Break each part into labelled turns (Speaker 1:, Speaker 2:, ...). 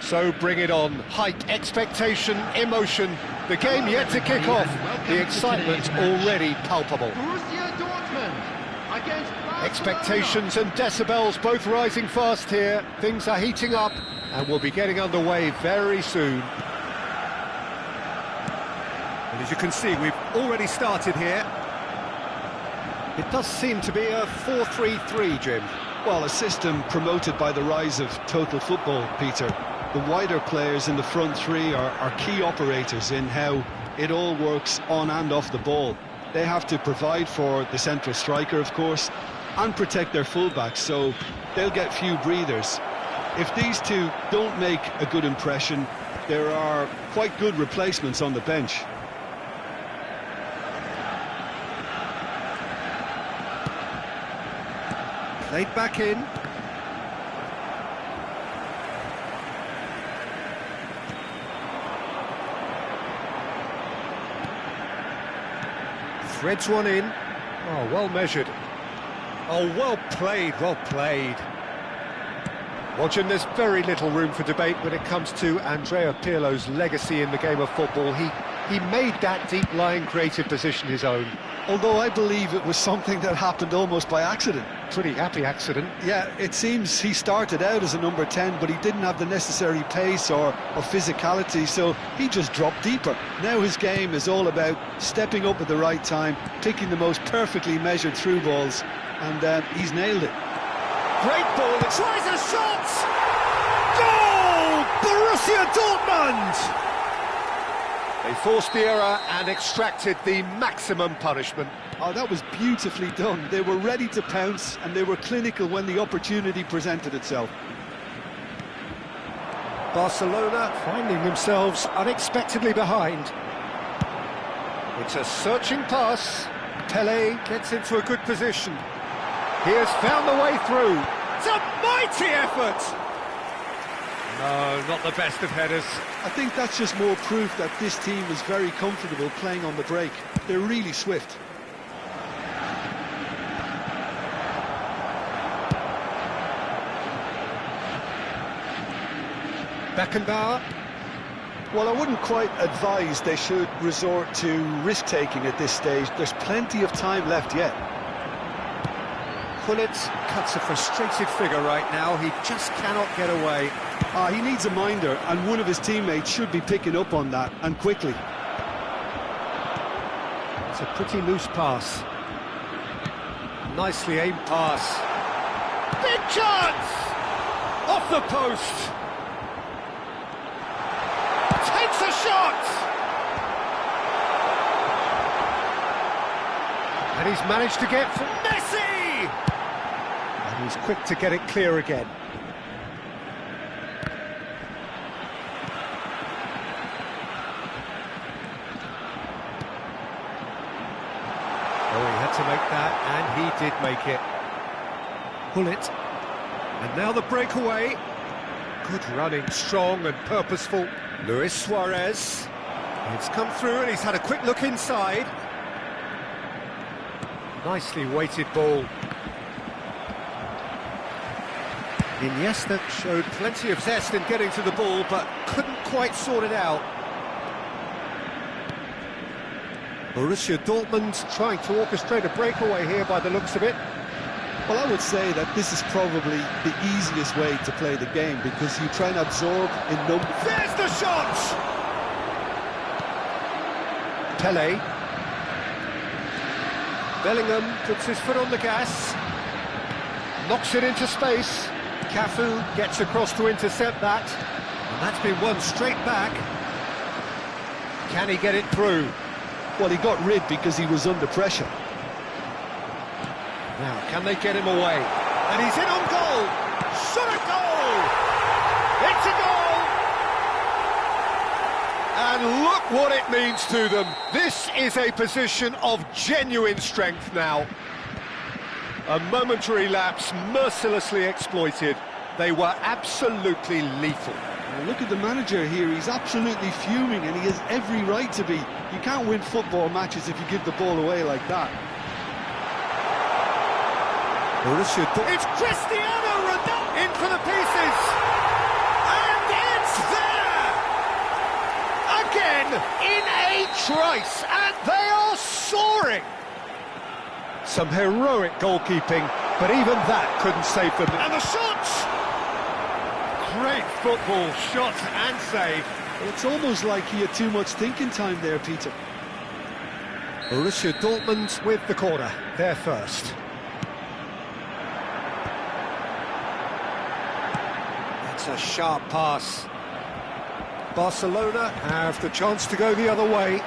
Speaker 1: So bring it on. Hype, expectation, emotion. The game yet to kick off. The excitement already palpable. Expectations and decibels both rising fast here. Things are heating up and we'll be getting underway very soon. And as you can see, we've already started here. It does seem to be a 4-3-3, Jim.
Speaker 2: Well, a system promoted by the rise of total football, Peter. The wider players in the front three are key operators in how it all works on and off the ball. They have to provide for the central striker, of course, and protect their fullbacks, so they'll get few breathers. If these two don't make a good impression, there are quite good replacements on the bench.
Speaker 1: Played back in. Threads one in. Oh, well measured. Oh, well played, well played. Well, Jim, there's very little room for debate when it comes to Andrea Pirlo's legacy in the game of football. He made that deep-lying creative position his own.
Speaker 2: Although I believe it was something that happened almost by accident.
Speaker 1: Pretty happy accident.
Speaker 2: Yeah, it seems he started out as a number 10, but he didn't have the necessary pace or physicality, so he just dropped deeper. Now his game is all about stepping up at the right time, picking the most perfectly measured through balls, and he's nailed it.
Speaker 1: Great ball, it tries a shot! Goal! Borussia Dortmund! They forced the error and extracted the maximum punishment.
Speaker 2: Oh, that was beautifully done. They were ready to pounce and they were clinical when the opportunity presented itself.
Speaker 1: Barcelona finding themselves unexpectedly behind. It's a searching pass. Pelé gets into a good position. He has found the way through. It's a mighty effort! No, not the best of headers.
Speaker 2: I think that's just more proof that this team is very comfortable playing on the break. They're really swift.
Speaker 1: Beckenbauer.
Speaker 2: Well, I wouldn't quite advise they should resort to risk-taking at this stage. There's plenty of time left yet.
Speaker 1: Gullit cuts a frustrated figure right now. He just cannot get away.
Speaker 2: He needs a minder, and one of his teammates should be picking up on that, and quickly.
Speaker 1: It's a pretty loose pass. Nicely aimed pass. Big chance! Off the post! Takes a shot! And he's managed to get from Messi! And he's quick to get it clear again. Oh, he had to make that, and he did make it. Gullit. And now the breakaway. Good running, strong and purposeful. Luis Suarez. It's come through and he's had a quick look inside. Nicely weighted ball. Iniesta showed plenty of zest in getting to the ball, but couldn't quite sort it out. Borussia Dortmund trying to orchestrate a breakaway here by the looks of it.
Speaker 2: Well, I would say that this is probably the easiest way to play the game because you try and absorb in numbers.
Speaker 1: There's the shot! Pelé. Bellingham puts his foot on the gas. Knocks it into space. Cafu gets across to intercept that. And that's been won straight back. Can he get it through?
Speaker 2: Well, he got rid because he was under pressure.
Speaker 1: Now, can they get him away? And he's in on goal! Shot a goal! It's a goal! And look what it means to them. This is a position of genuine strength now. A momentary lapse mercilessly exploited. They were absolutely lethal.
Speaker 2: Well, look at the manager here. He's absolutely fuming and he has every right to be. You can't win football matches if you give the ball away like that.
Speaker 1: It's Cristiano Ronaldo in for the pieces, and it's again in a trice, and they are soaring. Some heroic goalkeeping, but even that couldn't save them. And the shots! Great football, shot and save.
Speaker 2: It's almost like he had too much thinking time there, Peter.
Speaker 1: Borussia Dortmund with the corner, they're first. It's a sharp pass. Barcelona have the chance to go the other way.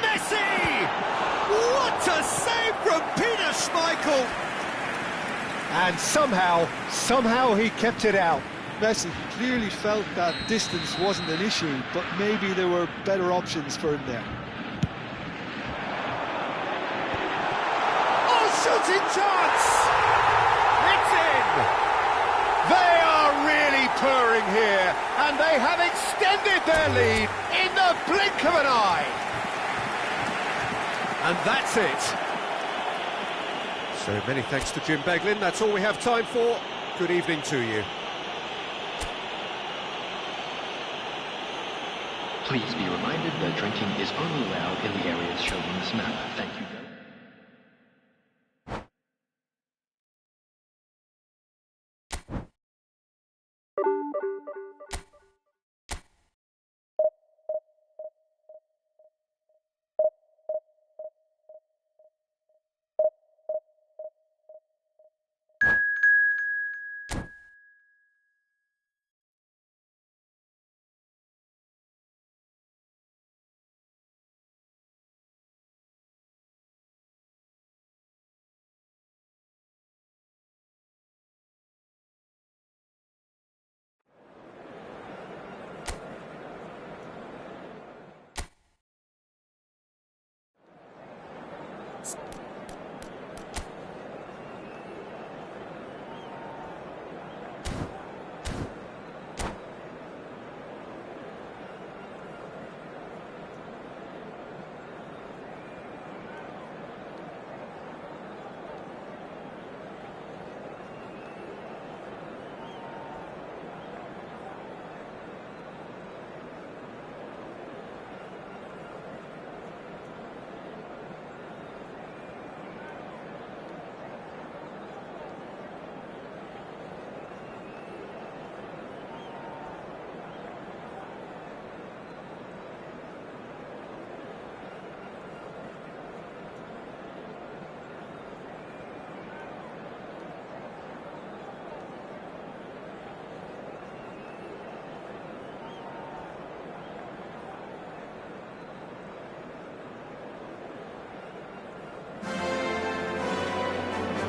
Speaker 1: Messi! What a save from Peter Schmeichel! And somehow he kept it out.
Speaker 2: Messi clearly felt that distance wasn't an issue, but maybe there were better options for him there.
Speaker 1: Oh, shooting chance! It's in! They are really purring here, and they have extended their lead in the blink of an eye. And that's it. So many thanks to Jim Beglin. That's all we have time for. Good evening to you.
Speaker 3: Please be reminded that drinking is only allowed in the areas shown on this map. Thank you.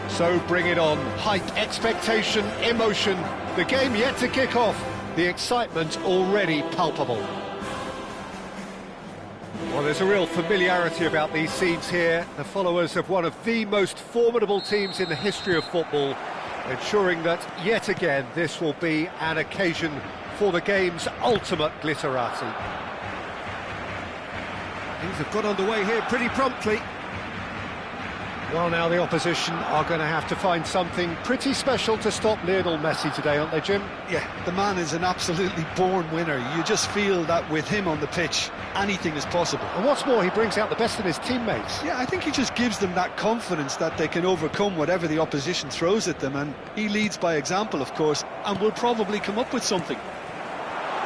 Speaker 1: So bring it on. Hype, expectation, emotion. The game yet to kick off. The excitement already palpable. Well, there's a real familiarity about these scenes here. The followers of one of the most formidable teams in the history of football, ensuring that yet again this will be an occasion for the game's ultimate glitterati. Things have got underway here pretty promptly. Well, now the opposition are going to have to find something pretty special to stop Lionel Messi today, aren't they, Jim?
Speaker 2: Yeah, the man is an absolutely born winner. You just feel that with him on the pitch, anything is possible.
Speaker 1: And what's more, he brings out the best in his teammates.
Speaker 2: Yeah, I think he just gives them that confidence that they can overcome whatever the opposition throws at them, and he leads by example, of course, and will probably come up with something.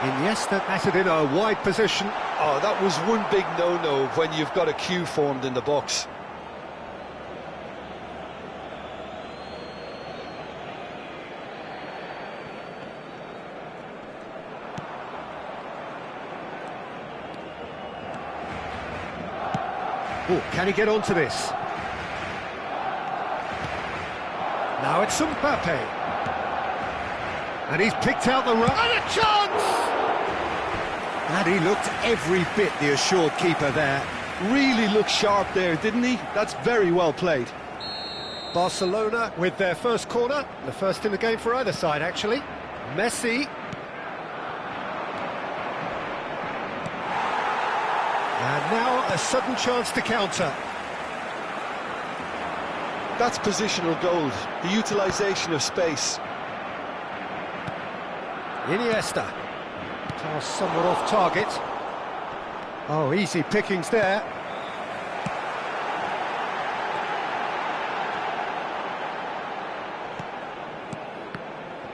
Speaker 1: Iniesta batted in a wide position.
Speaker 2: Oh, that was one big no-no when you've got a queue formed in the box.
Speaker 1: Oh, can he get onto this? Now it's Mbappe. And he's picked out the run. And a chance! And he looked every bit the assured keeper there.
Speaker 2: Really looked sharp there, didn't he? That's very well played.
Speaker 1: Barcelona with their first corner. The first in the game for either side, actually. Messi. And now a sudden chance to counter.
Speaker 2: That's positional gold, the utilisation of space.
Speaker 1: Iniesta. Oh, somewhat off target. Oh, easy pickings there.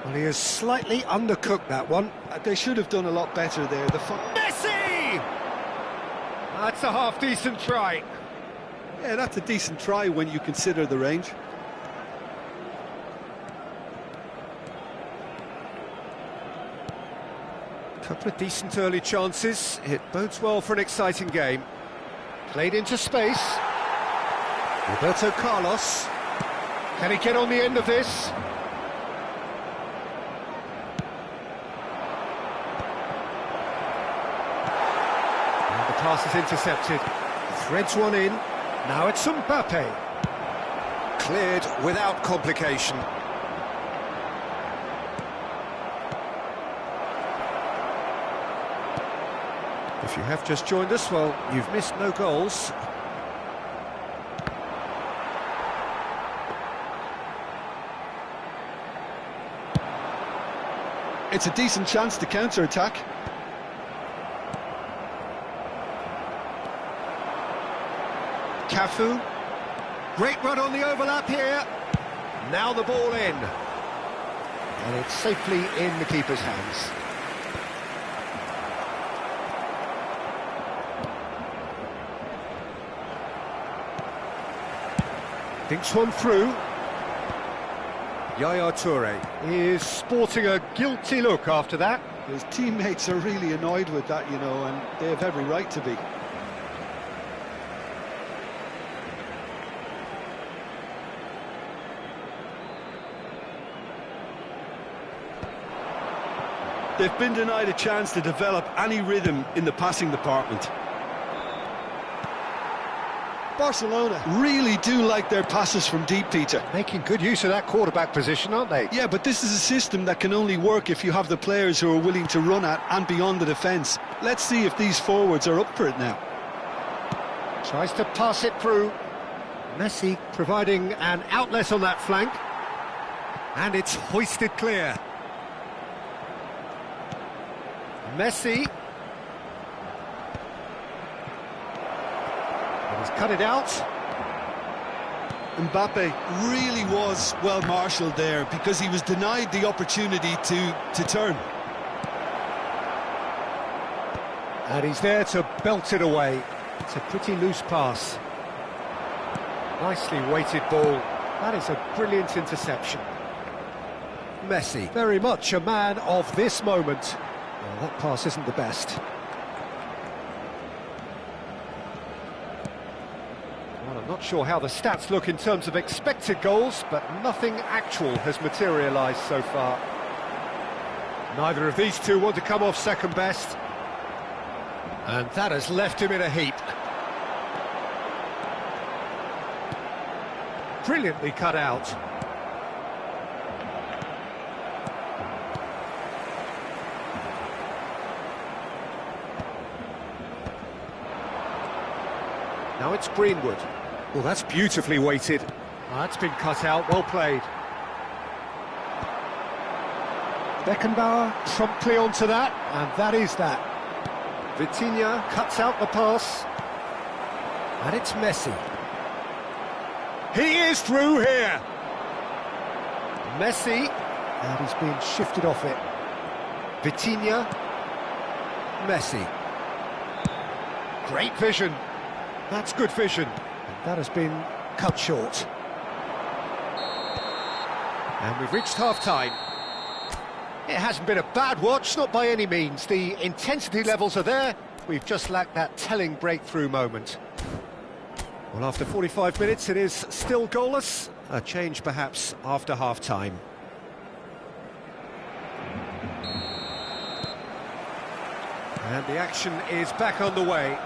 Speaker 1: Well, he has slightly undercooked that one.
Speaker 2: They should have done a lot better there.
Speaker 1: Messi! That's a half-decent try.
Speaker 2: Yeah, that's a decent try when you consider the range.
Speaker 1: Couple of decent early chances. It bodes well for an exciting game. Played into space. Roberto Carlos. Can he get on the end of this? And the pass is intercepted. Threads one in. Now it's Mbappe. Cleared without complication. If you have just joined us, well, you've missed no goals.
Speaker 2: It's a decent chance to counter-attack.
Speaker 1: Cafu. Great run on the overlap here. Now the ball in. And it's safely in the keeper's hands. Thinks one through. Yaya Toure is sporting a guilty look after that.
Speaker 2: His teammates are really annoyed with that, you know, and they have every right to be. They've been denied a chance to develop any rhythm in the passing department. Barcelona really do like their passes from deep, Peter.
Speaker 1: Making good use of that quarterback position, aren't they?
Speaker 2: Yeah, but this is a system that can only work if you have the players who are willing to run at and beyond the defence. Let's see if these forwards are up for it now.
Speaker 1: Tries to pass it through. Messi providing an outlet on that flank. And it's hoisted clear. Messi. He's cut it out.
Speaker 2: Mbappe really was well marshalled there because he was denied the opportunity to turn.
Speaker 1: And he's there to belt it away. It's a pretty loose pass. Nicely weighted ball. That is a brilliant interception. Messi, very much a man of this moment. Well, that pass isn't the best. Well, I'm not sure how the stats look in terms of expected goals, but nothing actual has materialised so far. Neither of these two want to come off second best. And that has left him in a heap. Brilliantly cut out. Now it's Greenwood. Well, that's beautifully weighted. That's been cut out, well played. Beckenbauer promptly onto that, and that is that. Vitinha cuts out the pass. And it's Messi. He is through here. Messi, and he's being shifted off it. Vitinha. Messi. Great vision. That's good vision. And that has been cut short. And we've reached half-time. It hasn't been a bad watch, not by any means. The intensity levels are there. We've just lacked that telling breakthrough moment. Well, after 45 minutes, it is still goalless. A change, perhaps, after half-time. And the action is back on the way.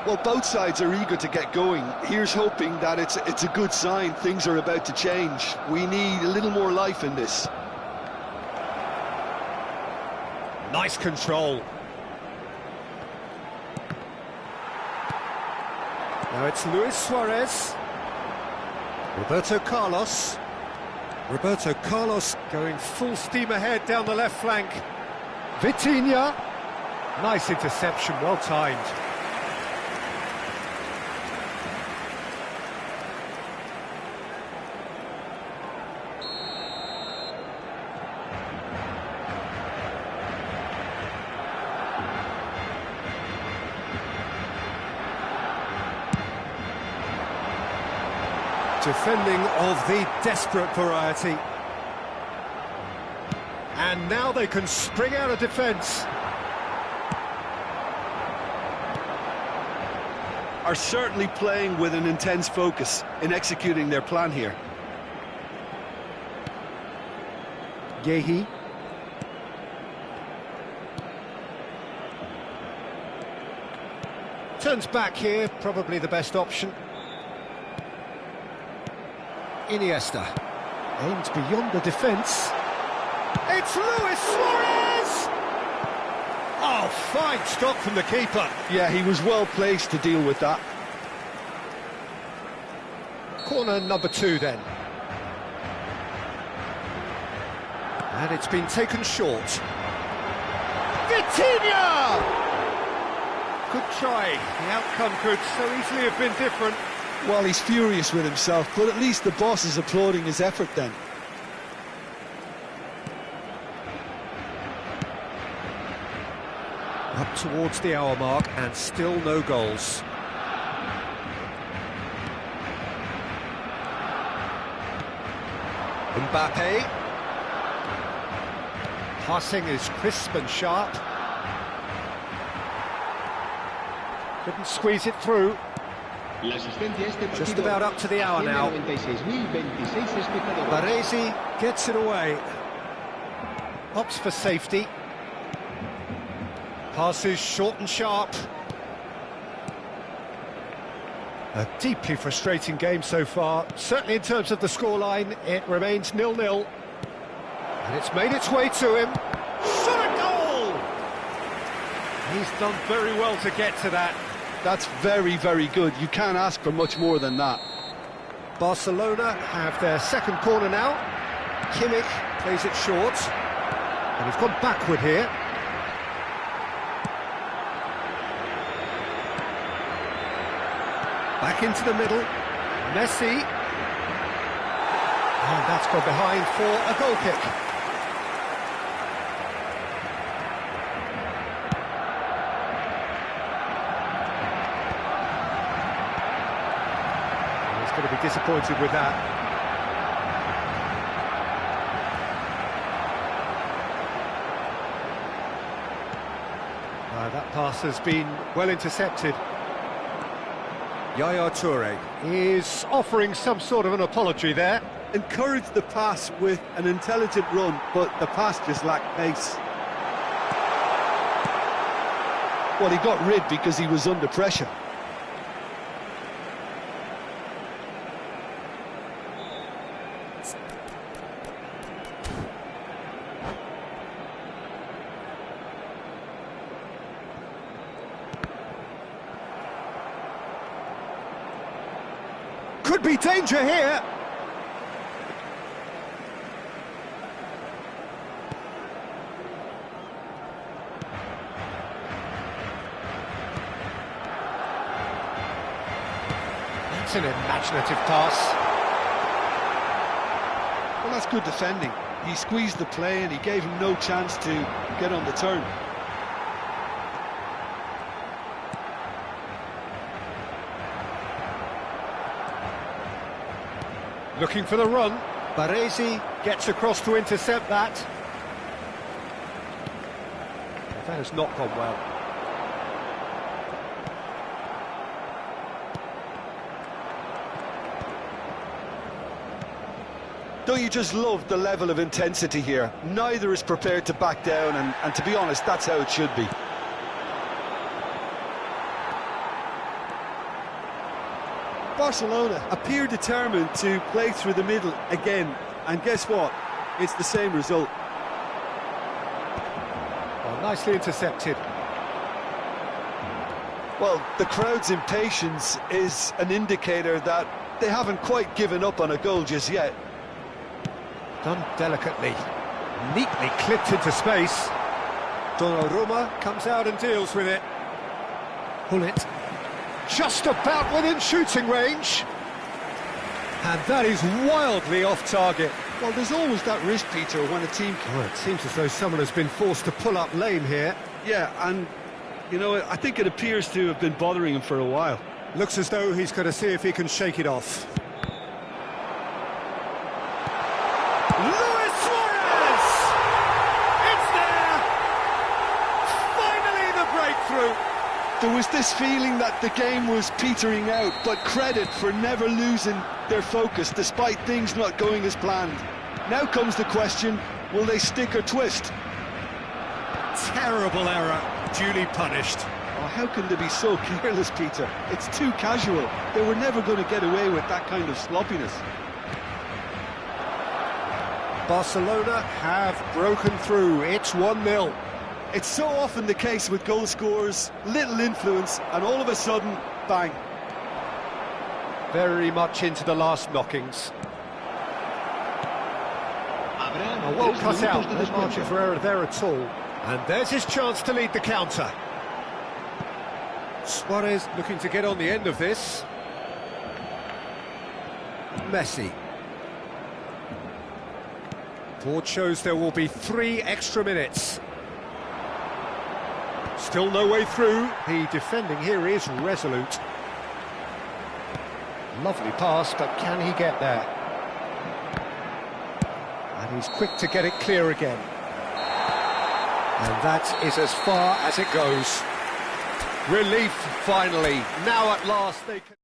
Speaker 2: Well, both sides are eager to get going. Here's hoping that it's a good sign. Things are about to change. We need a little more life in this.
Speaker 1: Nice control. Now it's Luis Suarez. Roberto Carlos. Roberto Carlos going full steam ahead down the left flank. Vitinha. Nice interception, well timed. Defending of the desperate variety. And now they can spring out of defence.
Speaker 2: Are certainly playing with an intense focus in executing their plan here.
Speaker 1: Yehi. Turns back here, probably the best option. Iniesta. Aimed beyond the defence. It's Luis Suarez! Oh, fine stop from the keeper.
Speaker 2: Yeah, he was well placed to deal with that.
Speaker 1: Corner number 2 then. And it's been taken short. Vitinha! Good try. The outcome could so easily have been different.
Speaker 2: Well, he's furious with himself, but at least the boss is applauding his effort then.
Speaker 1: Up towards the hour mark and still no goals. Mbappe. Passing is crisp and sharp. Couldn't squeeze it through. Just about up to the hour now. Baresi gets it away. Opts for safety. Passes short and sharp. A deeply frustrating game so far. Certainly in terms of the scoreline, it remains 0-0. And it's made its way to him. Shot a goal! He's done very well to get to that.
Speaker 2: That's very, very good. You can't ask for much more than that.
Speaker 1: Barcelona have their second corner now. Kimmich plays it short. And he's gone backward here. Back into the middle. Messi. And that's gone behind for a goal kick. He's going to be disappointed with that. That pass has been well intercepted. Yaya Toure is offering some sort of an apology there.
Speaker 2: Encouraged the pass with an intelligent run, but the pass just lacked pace. Well, he got rid because he was under pressure.
Speaker 1: Could be danger here. That's an imaginative pass.
Speaker 2: Well, that's good defending. He squeezed the play and he gave him no chance to get on the turn.
Speaker 1: Looking for the run. Baresi gets across to intercept that. That has not gone well.
Speaker 2: Don't you just love the level of intensity here? Neither is prepared to back down, and to be honest, that's how it should be. Barcelona appear determined to play through the middle again, and guess what? It's the same result.
Speaker 1: Well, nicely intercepted.
Speaker 2: Well, the crowd's impatience is an indicator that they haven't quite given up on a goal just yet.
Speaker 1: Done delicately. Neatly clipped into space. Donnarumma comes out and deals with it. Hullet just about within shooting range. And that is wildly off target.
Speaker 2: Well, there's always that risk, Peter, when a team...
Speaker 1: Well, it seems as though someone has been forced to pull up lame here.
Speaker 2: Yeah, and, you know, I think it appears to have been bothering him for a while.
Speaker 1: Looks as though he's going to see if he can shake it off. Luis Suarez! It's there! Finally the breakthrough!
Speaker 2: There was this feeling that the game was petering out, but credit for never losing their focus despite things not going as planned. Now comes the question, will they stick or twist?
Speaker 1: Terrible error, duly punished.
Speaker 2: Oh, how can they be so careless, Peter? It's too casual. They were never going to get away with that kind of sloppiness.
Speaker 1: Barcelona have broken through. It's 1-0.
Speaker 2: It's so often the case with goal scorers, little influence, and all of a sudden, bang.
Speaker 1: Very much into the last knockings. Well cut out, no margin for error there at all. And there's his chance to lead the counter. Suarez looking to get on the end of this. Messi. Board shows there will be 3 extra minutes. Still no way through. The defending here is resolute. Lovely pass, but can he get there? And he's quick to get it clear again. And that is as far as it goes. Relief, finally. Now at last they can...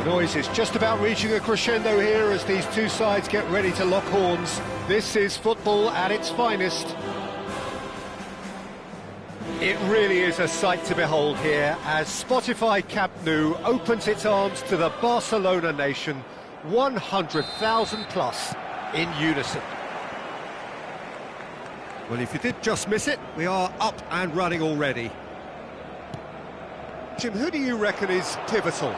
Speaker 1: Noise is just about reaching a crescendo here as these two sides get ready to lock horns. This is football at its finest. It really is a sight to behold here as Spotify Camp Nou opens its arms to the Barcelona nation, 100,000 plus in unison. Well, if you did just miss it, we are up and running already. Jim, who do you reckon is pivotal?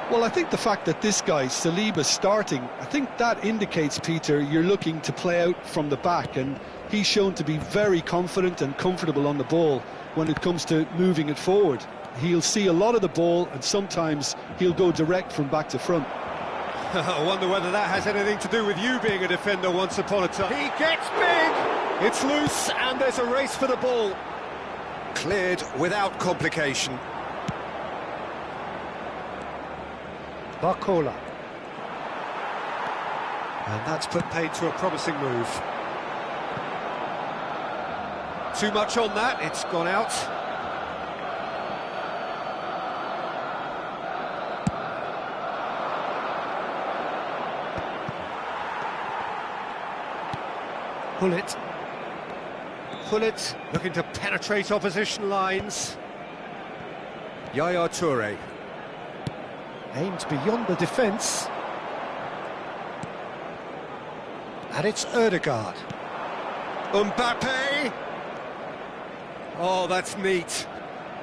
Speaker 2: Well, I think the fact that this guy, Saliba's starting, I think that indicates, Peter, you're looking to play out from the back, and he's shown to be very confident and comfortable on the ball when it comes to moving it forward. He'll see a lot of the ball, and sometimes he'll go direct from back to front.
Speaker 1: I wonder whether that has anything to do with you being a defender once upon a time. He gets big! It's loose, and there's a race for the ball. Cleared without complication. Barcola. And that's put paid to a promising move. Too much on that, it's gone out. Pullet. Pullet looking to penetrate opposition lines. Yaya Toure. Aimed beyond the defence. And it's Ødegaard. Mbappe! Oh, that's neat.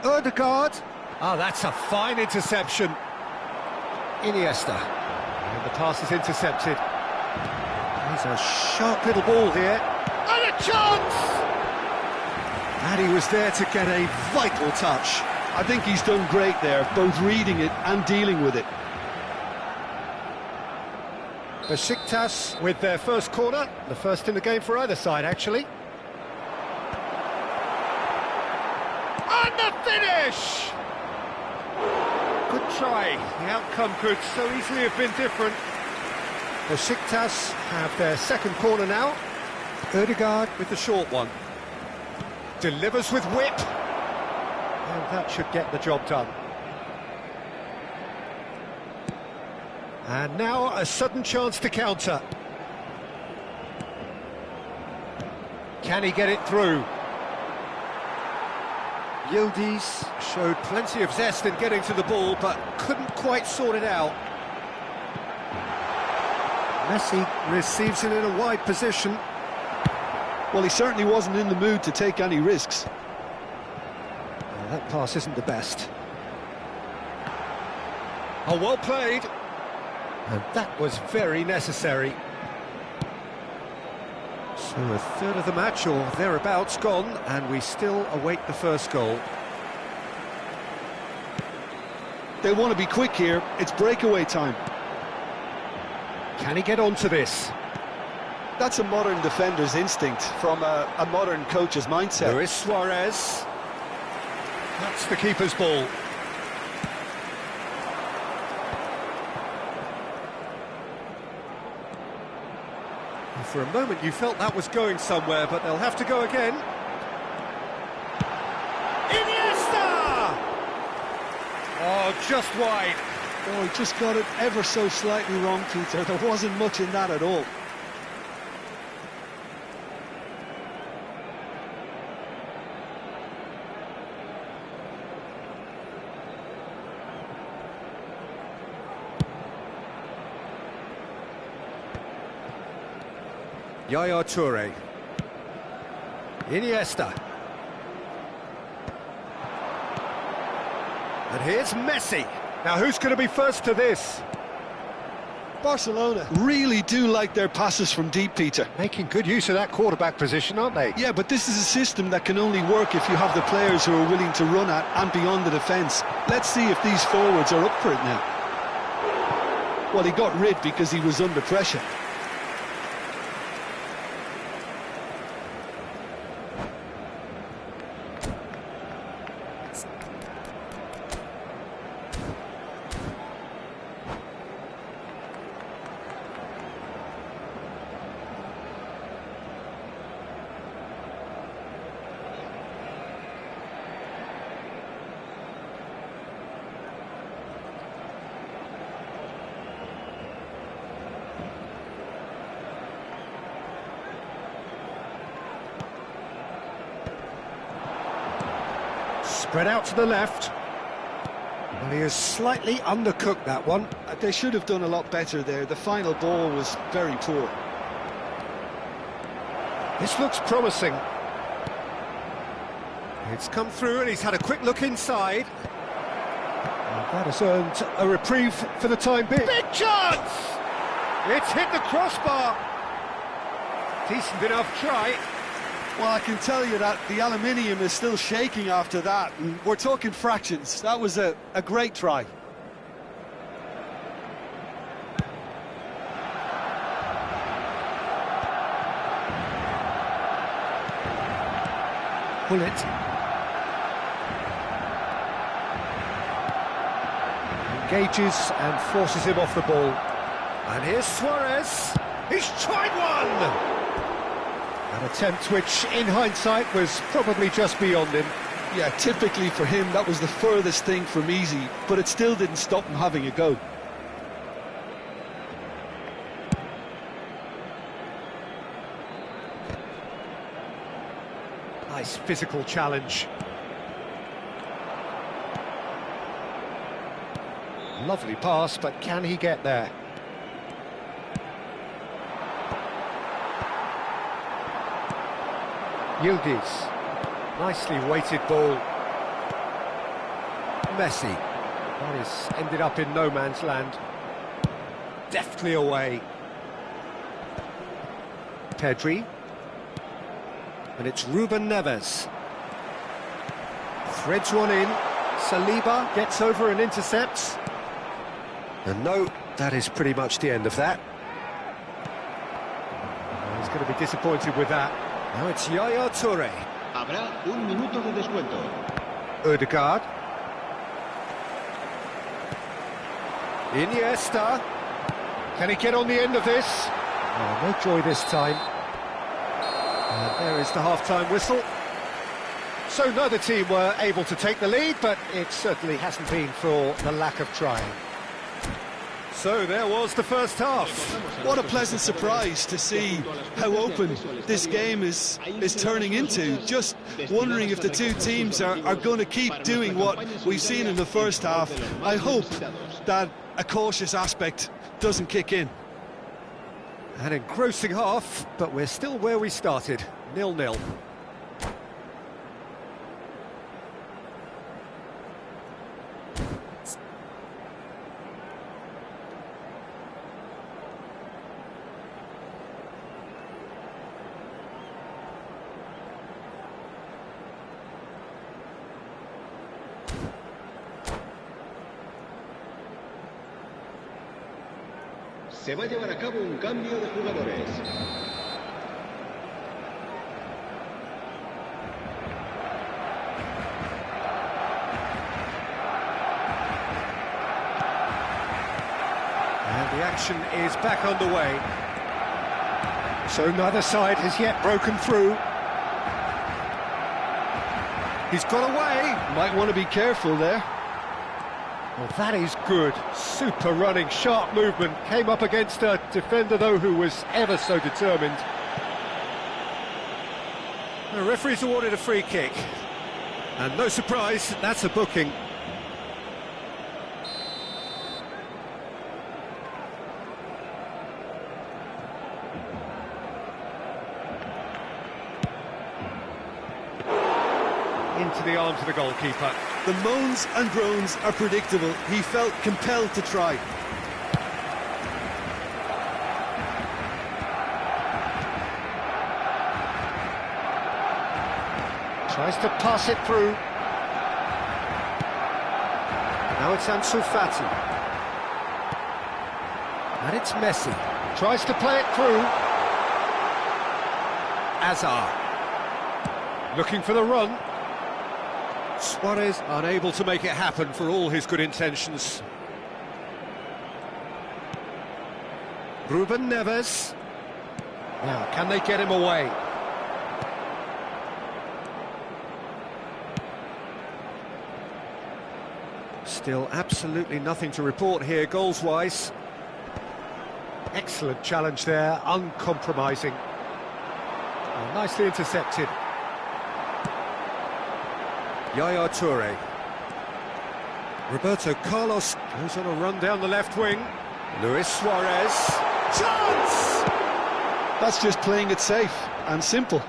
Speaker 1: Ødegaard. Ah, that's a fine interception. Iniesta. And the pass is intercepted. He's a sharp little ball here. And a chance! And he was there to get a vital touch.
Speaker 2: I think he's done great there, both reading it and dealing with it.
Speaker 1: Besiktas with their first corner, the first in the game for either side, actually. And the finish! Good try. The outcome could so easily have been different. Besiktas have their second corner now. Ødegaard with the short one. Delivers with whip. And that should get the job done. And now a sudden chance to counter. Can he get it through? Yildiz showed plenty of zest in getting to the ball, but couldn't quite sort it out. Messi receives it in a wide position.
Speaker 2: Well, he certainly wasn't in the mood to take any risks.
Speaker 1: That pass isn't the best. Oh, well played. And that was very necessary. So a third of the match, or thereabouts, gone, and we still await the first goal.
Speaker 2: They want to be quick here. It's breakaway time.
Speaker 1: Can he get onto this?
Speaker 2: That's a modern defender's instinct from a modern coach's mindset.
Speaker 1: Luis Suarez. That's the keeper's ball. And for a moment you felt that was going somewhere, but they'll have to go again. Iniesta! Oh, just wide.
Speaker 2: Oh, he just got it ever so slightly wrong, Peter. There wasn't much in that at all.
Speaker 1: Yaya Toure. Iniesta. And here's Messi. Now who's going to be first to this?
Speaker 2: Barcelona really do like their passes from deep, Peter.
Speaker 1: Making good use of that quarterback position, aren't they?
Speaker 2: Yeah, but this is a system that can only work if you have the players who are willing to run at and beyond the defence. Let's see if these forwards are up for it now. Well, he got rid because he was under pressure.
Speaker 1: Spread out to the left. Well, he has slightly undercooked that one.
Speaker 2: They should have done a lot better there. The final ball was very poor.
Speaker 1: This looks promising. It's come through and he's had a quick look inside. And that has earned a reprieve for the time being. Big chance! It's hit the crossbar. Decent enough try.
Speaker 2: Well, I can tell you that the aluminium is still shaking after that, and we're talking fractions. That was a great try.
Speaker 1: Pull it. Engages and forces him off the ball. And here's Suarez. He's tried one! An attempt which, in hindsight, was probably just beyond him.
Speaker 2: Yeah, typically for him, that was the furthest thing from easy, but it still didn't stop him having a go.
Speaker 1: Nice physical challenge. Lovely pass, but can he get there? Yildiz. Nicely weighted ball. Messi. That has ended up in no man's land. Deftly away. Pedri. And it's Ruben Neves. Threads one in. Saliba gets over and intercepts. And no, that is pretty much the end of that. He's going to be disappointed with that. Now it's Yaya Toure.
Speaker 4: Habrá un minuto de descuento.
Speaker 1: Ødegaard. Iniesta. Can he get on the end of this? Oh, no joy this time. And there is the half-time whistle. So neither team were able to take the lead, but it certainly hasn't been for the lack of trying. So there was the first half.
Speaker 2: What a pleasant surprise to see how open this game is turning into. Just wondering if the two teams are going to keep doing what we've seen in the first half. I hope that a cautious aspect doesn't kick in.
Speaker 1: An engrossing half, but we're still where we started, 0-0.
Speaker 4: Se va a llevar a cabo un cambio de jugadores.
Speaker 1: And the action is back underway. So neither side has yet broken through. He's got away.
Speaker 2: Might want to be careful there.
Speaker 1: Well, that is good. Super running, sharp movement. Came up against a defender, though, who was ever so determined. The referee's awarded a free kick. And no surprise, that's a booking. Into the arms of the goalkeeper.
Speaker 2: The moans and groans are predictable. He felt compelled to try.
Speaker 1: Tries to pass it through. Now it's Ansu Fati. And it's Messi. Tries to play it through. Azar. Looking for the run. Suarez unable to make it happen for all his good intentions. Ruben Neves. Now, can they get him away? Still absolutely nothing to report here, goals-wise. Excellent challenge there, uncompromising. Oh, nicely intercepted. Yaya Toure. Roberto Carlos goes on a run down the left wing. Luis Suarez. Chance!
Speaker 2: That's just playing it safe and simple.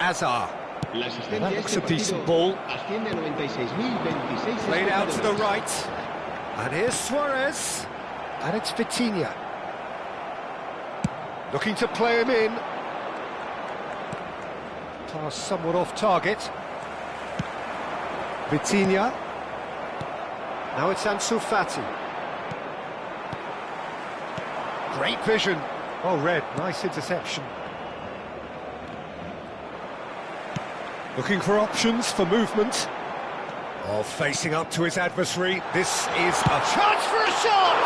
Speaker 1: Azar.
Speaker 4: La asistencia
Speaker 1: That
Speaker 4: a
Speaker 1: looks
Speaker 4: este
Speaker 1: a decent
Speaker 4: partido
Speaker 1: ball.
Speaker 4: asciende a 96.026
Speaker 1: Played out to the
Speaker 4: espectadores.
Speaker 1: right. And here's Suarez. And it's Vitinha. Looking to play him in. Pass somewhat off target. Vitinha. Now it's Ansu Fati. Great vision. Oh, Red, nice interception. Looking for options for movement. Oh, facing up to his adversary. This is a chance for a shot!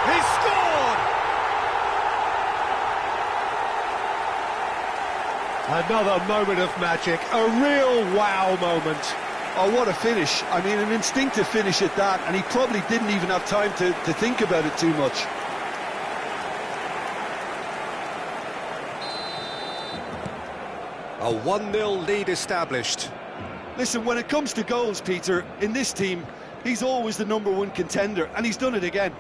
Speaker 1: He scored! Another moment of magic, a real wow moment.
Speaker 2: Oh, what a finish. I mean, an instinctive finish at that, and he probably didn't even have time to think about it too much.
Speaker 1: A 1-0 lead established.
Speaker 2: Listen, when it comes to goals, Peter, in this team, he's always the #1 contender, and he's done it again.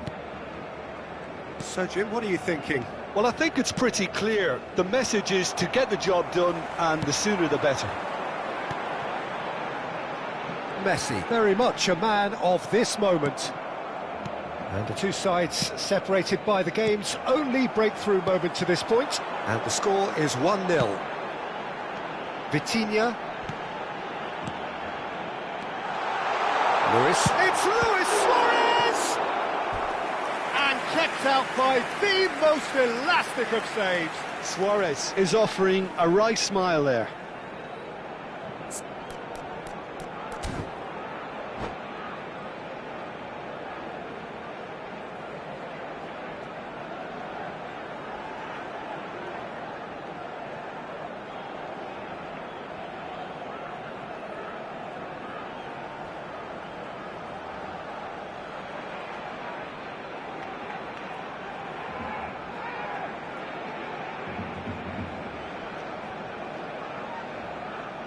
Speaker 1: So, Jim, what are you thinking?
Speaker 2: Well, I think it's pretty clear. The message is to get the job done, and the sooner the better.
Speaker 1: Messi, very much a man of this moment. And the two sides separated by the game's only breakthrough moment to this point. And the score is 1-0. Vitinha. Luis. It's Luis Suarez! And kept out by the most elastic of saves.
Speaker 2: Suarez is offering a wry smile there.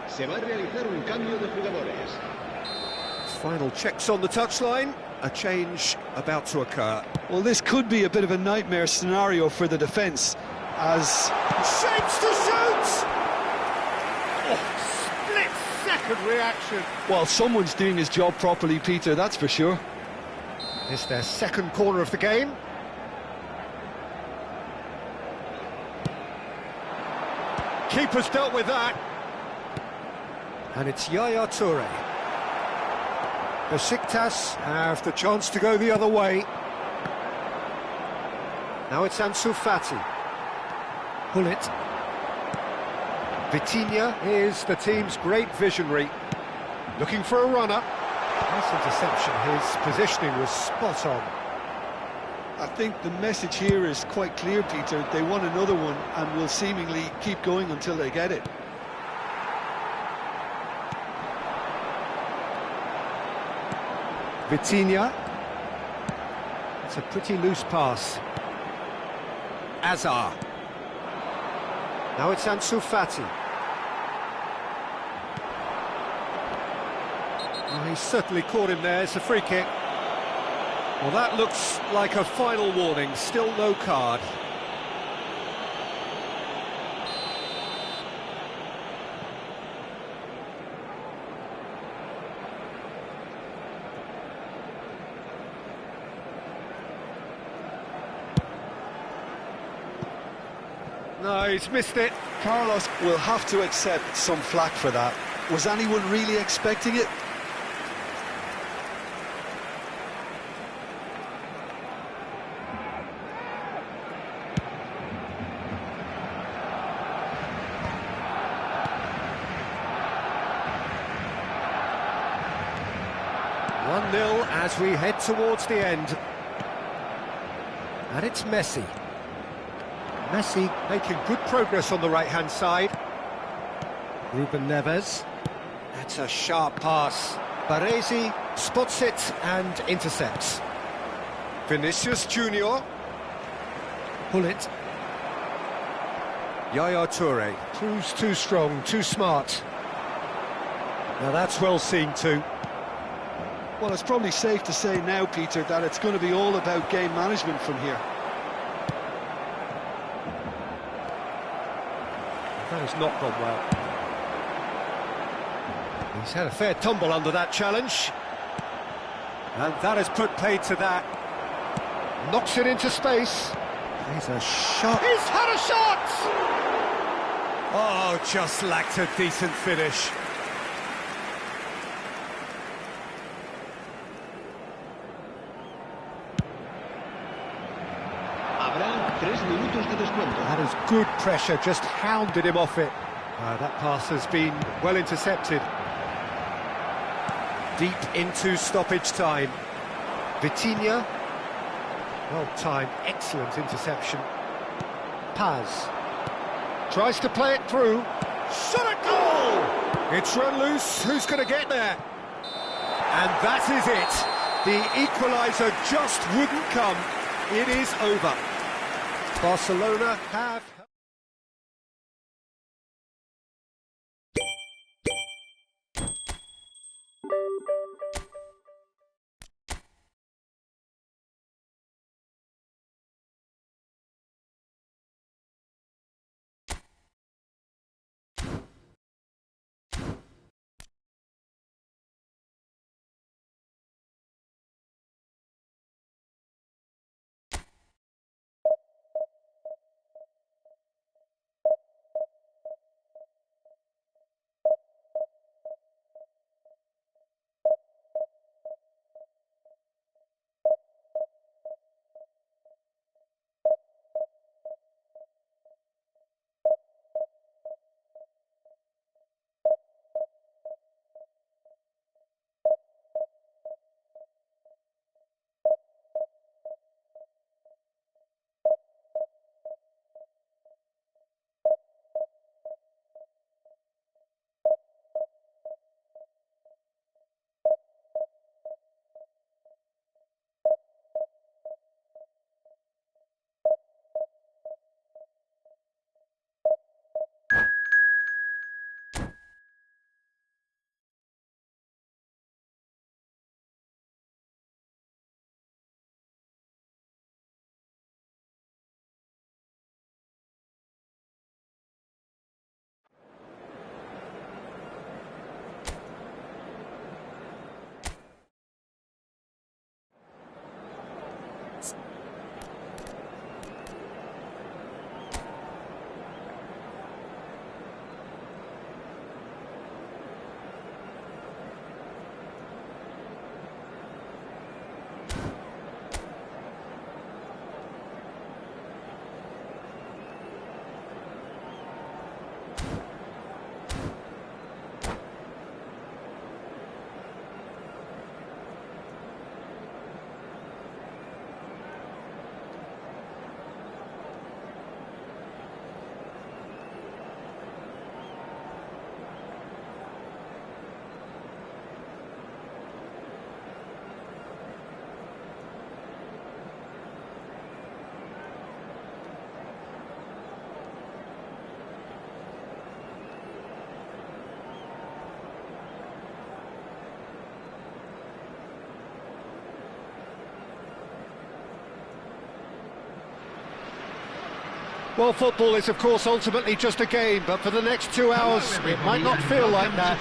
Speaker 4: Se va a realizar un cambio de jugadores.
Speaker 1: Final checks on the touchline. A change about to occur.
Speaker 2: Well, this could be a bit of a nightmare scenario for the defence, as...
Speaker 1: Shapes to shoot! Oh, split-second reaction.
Speaker 2: Well, someone's doing his job properly, Peter, that's for sure.
Speaker 1: It's their second corner of the game. Keeper's dealt with that. And it's Yaya Toure. Besiktas have the chance to go the other way. Now it's Ansu Fati. Pull it. Vitinha is the team's great visionary. Looking for a runner. Nice interception. His positioning was spot on.
Speaker 2: I think the message here is quite clear, Peter. They want another one and will seemingly keep going until they get it.
Speaker 1: Vitinha. It's a pretty loose pass. Azar. Now it's Ansu Fati. Oh, he certainly caught him there. It's a free kick. Well, that looks like a final warning. Still no card. No, he's missed it.
Speaker 2: Carlos will have to accept some flack for that. Was anyone really expecting it?
Speaker 1: One-nil as we head towards the end. And it's Messi. Messi making good progress on the right-hand side. Ruben Neves. That's a sharp pass. Baresi spots it and intercepts. Vinicius Junior. Pull it. Yaya Toure proves too strong, too smart. Now that's well seen too.
Speaker 2: Well, it's probably safe to say now, Peter, that it's going to be all about game management from here.
Speaker 1: That has not gone well. He's had a fair tumble under that challenge. And that has put paid to that. Knocks it into space. He's a shot. He's had a shot! Oh, just lacked a decent finish.
Speaker 4: Habrá 3 minutos de descuento.
Speaker 1: That is good pressure, just hounded him off it. That pass has been well intercepted. Deep into stoppage time. Vitinha. Well timed, excellent interception. Paz. Tries to play it through. Shot at goal! It's run loose, who's going to get there? And that is it. The equaliser just wouldn't come. It is over. Barcelona have... Well, football is, of course, ultimately just a game, but for the next 2 hours, it might not feel like that.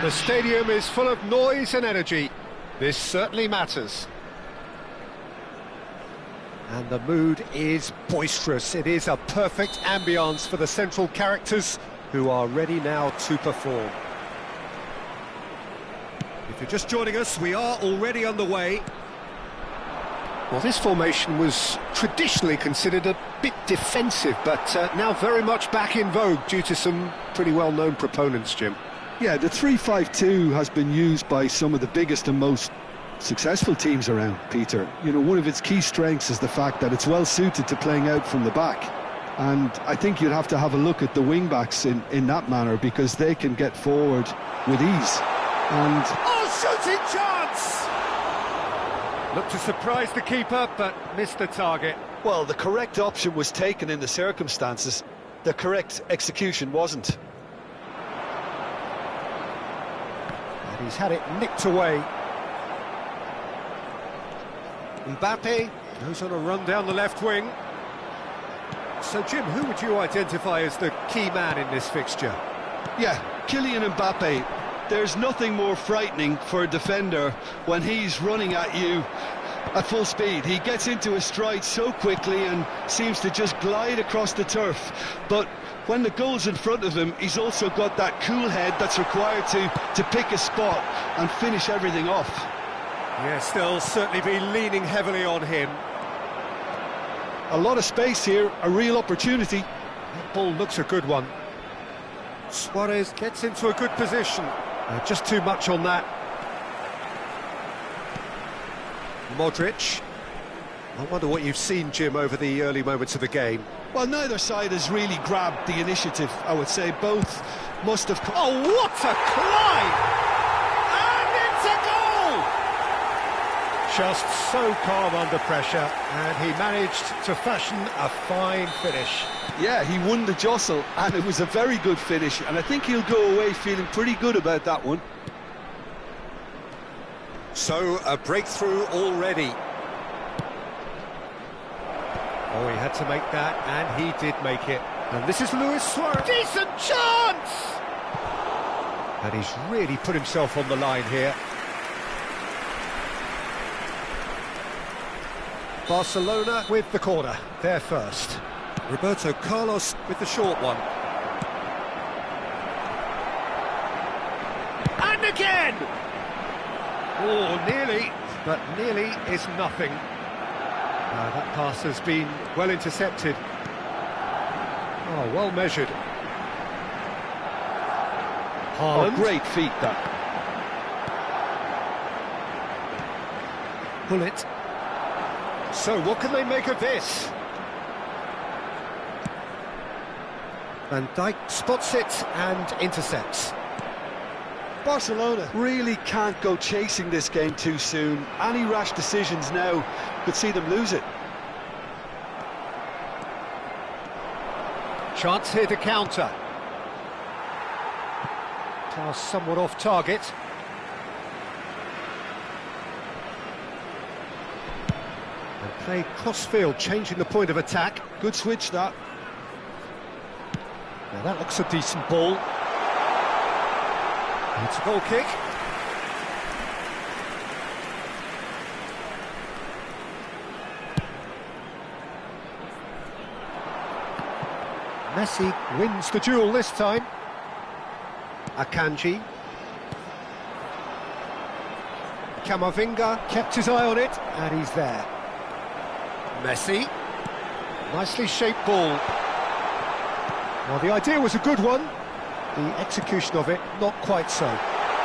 Speaker 1: The stadium is full of noise and energy. This certainly matters. And the mood is boisterous. It is a perfect ambience for the central characters who are ready now to perform. If you're just joining us, we are already underway. Well, this formation was traditionally considered a bit defensive, but now very much back in vogue due to some pretty well-known proponents, Jim.
Speaker 2: Yeah, the 3-5-2 has been used by some of the biggest and most successful teams around, Peter. You know, one of its key strengths is the fact that it's well suited to playing out from the back. And I think you'd have to have a look at the wing-backs in that manner, because they can get forward with ease. And...
Speaker 1: oh, shooting chance! Looked to surprise the keeper, but missed the target.
Speaker 2: well, the correct option was taken in the circumstances. the correct execution wasn't.
Speaker 1: And he's had it nicked away. Mbappe goes on a run down the left wing. So, Jim, who would you identify as the key man in this fixture?
Speaker 2: Yeah, Kylian Mbappe. There's nothing more frightening for a defender when he's running at you at full speed. He gets into a stride so quickly and seems to just glide across the turf. But when the goal's in front of him, he's also got that cool head that's required to pick a spot and finish everything off.
Speaker 1: Yes, they'll certainly be leaning heavily on him.
Speaker 2: A lot of space here, a real opportunity.
Speaker 1: That ball looks a good one. Suarez gets into a good position. Just too much on that. Modric. I wonder what you've seen, Jim, over the early moments of the game.
Speaker 2: Well, neither side has really grabbed the initiative, I would say. Both must have...
Speaker 1: Oh, what a climb! And it's a goal! Just so calm under pressure, and he managed to fashion a fine finish.
Speaker 2: Yeah, he won the jostle, and it was a very good finish, and I think he'll go away feeling pretty good about that one.
Speaker 1: So, a breakthrough already. Oh, he had to make that, and he did make it. And this is Luis Suarez. Decent chance! And he's really put himself on the line here. Barcelona with the corner, they're first. Roberto Carlos with the short one. And again! Oh, nearly, but nearly is nothing. That pass has been well intercepted. Oh, well measured. Haaland.
Speaker 2: Oh, great feat, that.
Speaker 1: Bullet. So, what can they make of this? Van Dijk spots it and intercepts.
Speaker 2: Barcelona really can't go chasing this game too soon. Any rash decisions now could see them lose it.
Speaker 1: Chance here to counter. Pass somewhat off target. And play cross-field, changing the point of attack.
Speaker 2: Good switch, that.
Speaker 1: Now that looks a decent ball. It's a goal kick. Messi wins the duel this time. Akanji. Camavinga kept his eye on it, and he's there. Messi. Nicely shaped ball. Well, the idea was a good one. The execution of it, not quite so.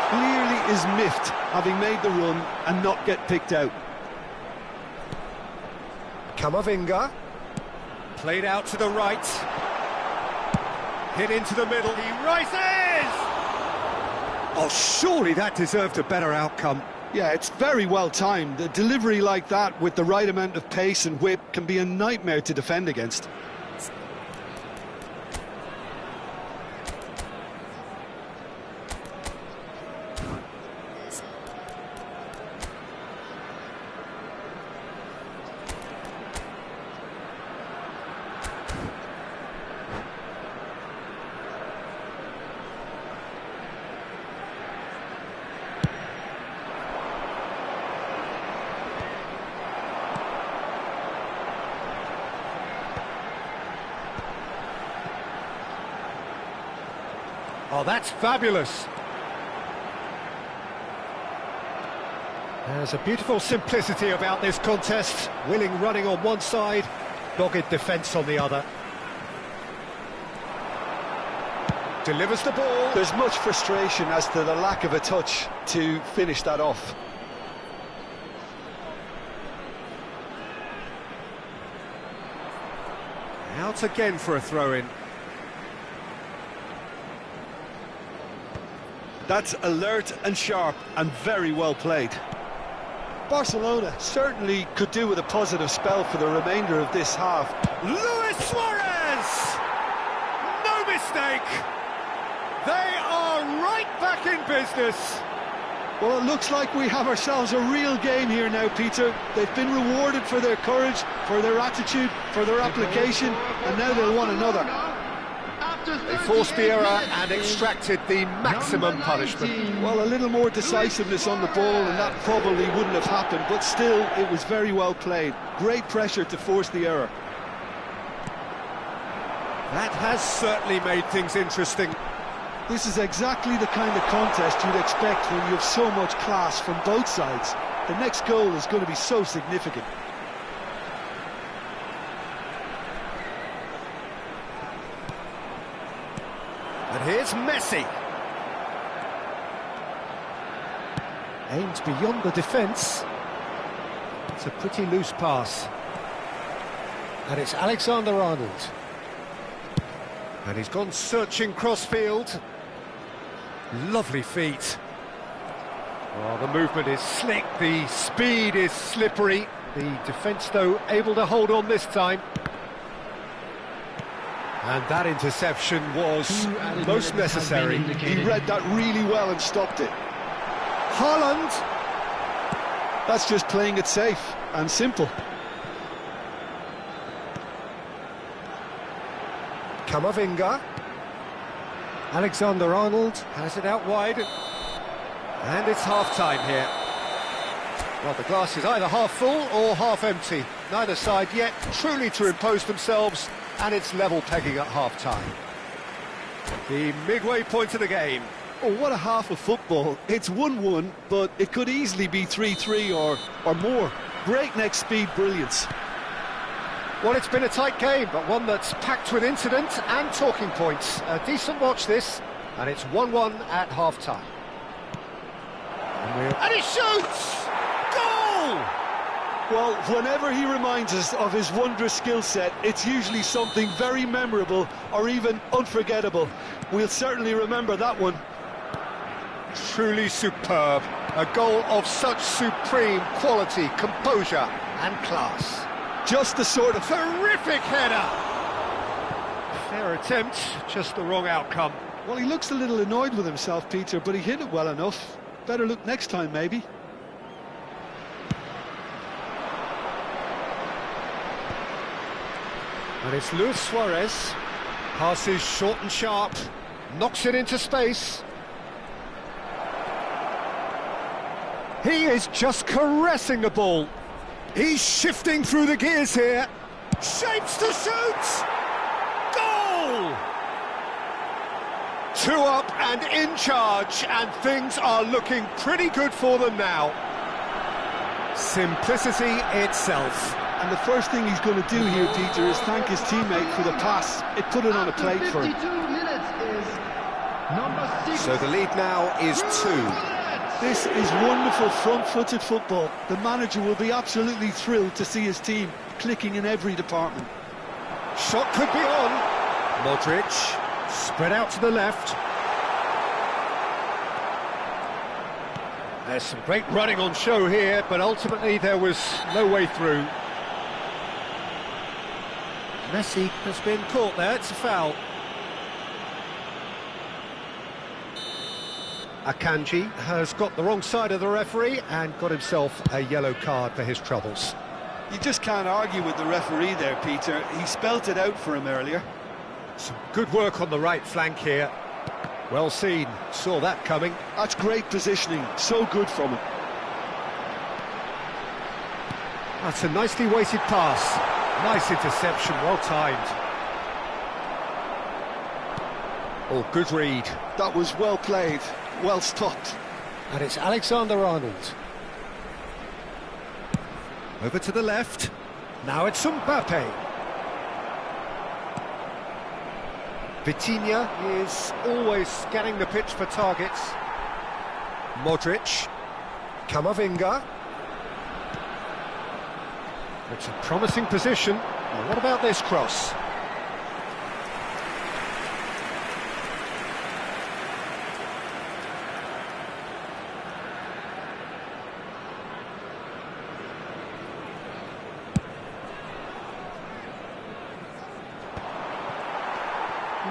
Speaker 2: Clearly is miffed, having made the run and not get picked out.
Speaker 1: Camavinga. Played out to the right. Hit into the middle. He rises! Oh, surely that deserved a better outcome.
Speaker 2: Yeah, it's very well timed. A delivery like that with the right amount of pace and whip can be a nightmare to defend against.
Speaker 1: Oh, that's fabulous. There's a beautiful simplicity about this contest. Willing running on one side, dogged defence on the other. Delivers the ball.
Speaker 2: There's much frustration as to the lack of a touch to finish that off.
Speaker 1: Out again for a throw-in.
Speaker 2: That's alert and sharp and very well played. Barcelona certainly could do with a positive spell for the remainder of this half.
Speaker 1: Luis Suarez! mistake. They are right back in business.
Speaker 2: Well, it looks like we have ourselves a real game here now, Peter. They've been rewarded for their courage, for their attitude, for their application, and now they'll want another.
Speaker 1: They forced the error and extracted the maximum punishment.
Speaker 2: Well, a little more decisiveness on the ball, and that probably wouldn't have happened, but still, it was very well played. Great pressure to force the error.
Speaker 1: That has certainly made things interesting.
Speaker 2: This is exactly the kind of contest you'd expect when you have so much class from both sides. The next goal is going to be so significant.
Speaker 1: And here's Messi. Aimed beyond the defence. It's a pretty loose pass. And it's Alexander-Arnold. And he's gone searching cross-field. Lovely feet. Oh, the movement is slick, the speed is slippery. The defence, though, able to hold on this time. And that interception was most necessary.
Speaker 2: He read that really well and stopped it.
Speaker 1: Haaland!
Speaker 2: That's just playing it safe and simple.
Speaker 1: Camavinga. Alexander-Arnold has it out wide. And it's half-time here. Well, the glass is either half full or half empty. Neither side yet truly to impose themselves, and it's level pegging at half-time. The midway point of the game.
Speaker 2: Oh, what a half of football. It's 1-1, but it could easily be 3-3 or more. Breakneck speed brilliance.
Speaker 1: Well, it's been a tight game, but one that's packed with incident and talking points. A decent watch this, and it's 1-1 at half-time. And he shoots! Goal!
Speaker 2: Well, whenever he reminds us of his wondrous skill set, it's usually something very memorable or even unforgettable. We'll certainly remember that one.
Speaker 1: Truly superb. A goal of such supreme quality, composure and class.
Speaker 2: Just the sort of
Speaker 1: terrific header. Fair attempt, just the wrong outcome.
Speaker 2: Well, he looks a little annoyed with himself, Peter, but he hit it well enough. Better look next time, maybe.
Speaker 1: And it's Luis Suarez. Passes short and sharp. Knocks it into space. He is just caressing the ball. He's shifting through the gears here. Shapes to shoot! Goal! 2 up and in charge, and things are looking pretty good for them now. Simplicity itself.
Speaker 2: And the first thing he's going to do here, Peter, is thank his teammate for the pass. It put it on a plate for him.
Speaker 1: So the lead now is 2.
Speaker 2: This is wonderful front-footed football. The manager will be absolutely thrilled to see his team clicking in every department.
Speaker 1: Shot could be on. Modric, spread out to the left. There's some great running on show here, but ultimately there was no way through. Messi has been caught there, it's a foul. Akanji has got the wrong side of the referee and got himself a yellow card for his troubles.
Speaker 2: You just can't argue with the referee there, Peter. He spelt it out for him earlier.
Speaker 1: Some good work on the right flank here. Well seen, saw that coming.
Speaker 2: That's great positioning, so good from him.
Speaker 1: That's a nicely weighted pass. Nice interception, well timed. Oh, good read.
Speaker 2: That was well played. Well stopped.
Speaker 1: And it's Alexander-Arnold. Over to the left. Now it's Mbappe. Vitinha is always scanning the pitch for targets. Modric. Camavinga. It's a promising position. Well, what about this cross?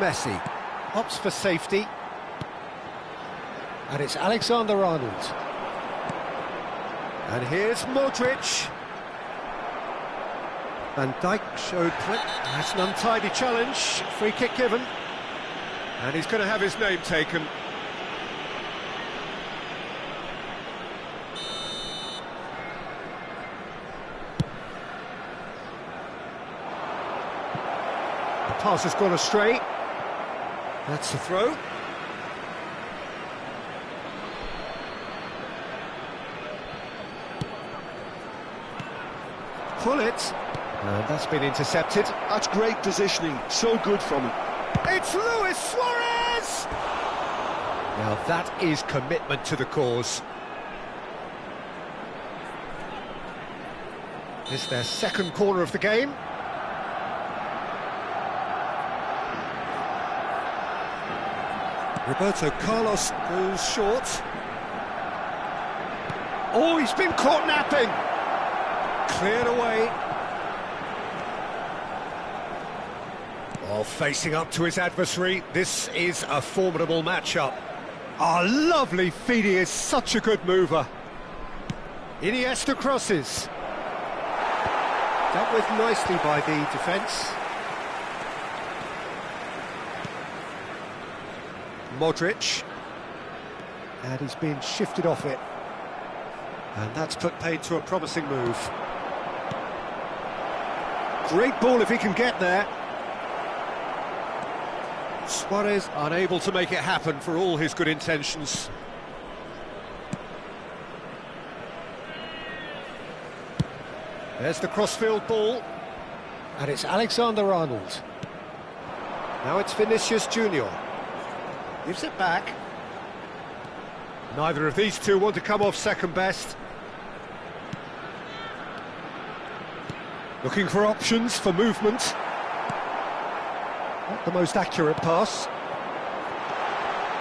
Speaker 1: Messi. Opts for safety. And it's Alexander-Arnold. And here's Modric. Van Dijk showed play. That's an untidy challenge. Free kick given. And he's going to have his name taken. The pass has gone astray. That's the throw. Pull it. And that's been intercepted.
Speaker 2: That's great positioning, so good from him.
Speaker 1: It's Luis Suarez! Now that is commitment to the cause. It's their second corner of the game. Roberto Carlos goes short. Oh, he's been caught napping! Cleared away. While facing up to his adversary, this is a formidable matchup. Oh, lovely feed, he is such a good mover. Iniesta crosses. Dealt with nicely by the defence. Modric. And he's been shifted off it. And that's put paid to a promising move. Great ball if he can get there. Suarez unable to make it happen for all his good intentions. There's the crossfield ball. And it's Alexander-Arnold. Now it's Vinicius Junior. Gives it back. Neither of these two want to come off second best. Looking for options for movement. Not the most accurate pass.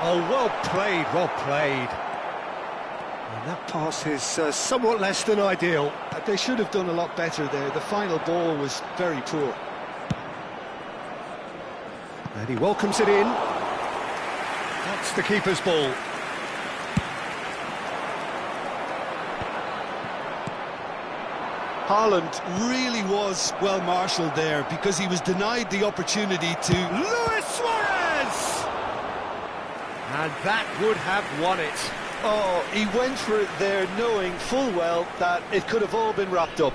Speaker 1: Oh, well played, well played. And that pass is somewhat less than ideal.
Speaker 2: They should have done a lot better there. The final ball was very poor.
Speaker 1: And he welcomes it in. That's the keeper's ball.
Speaker 2: Haaland really was well marshalled there because he was denied the opportunity to...
Speaker 1: Luis Suarez! And that would have won it.
Speaker 2: Oh, he went for it there knowing full well that it could have all been wrapped up.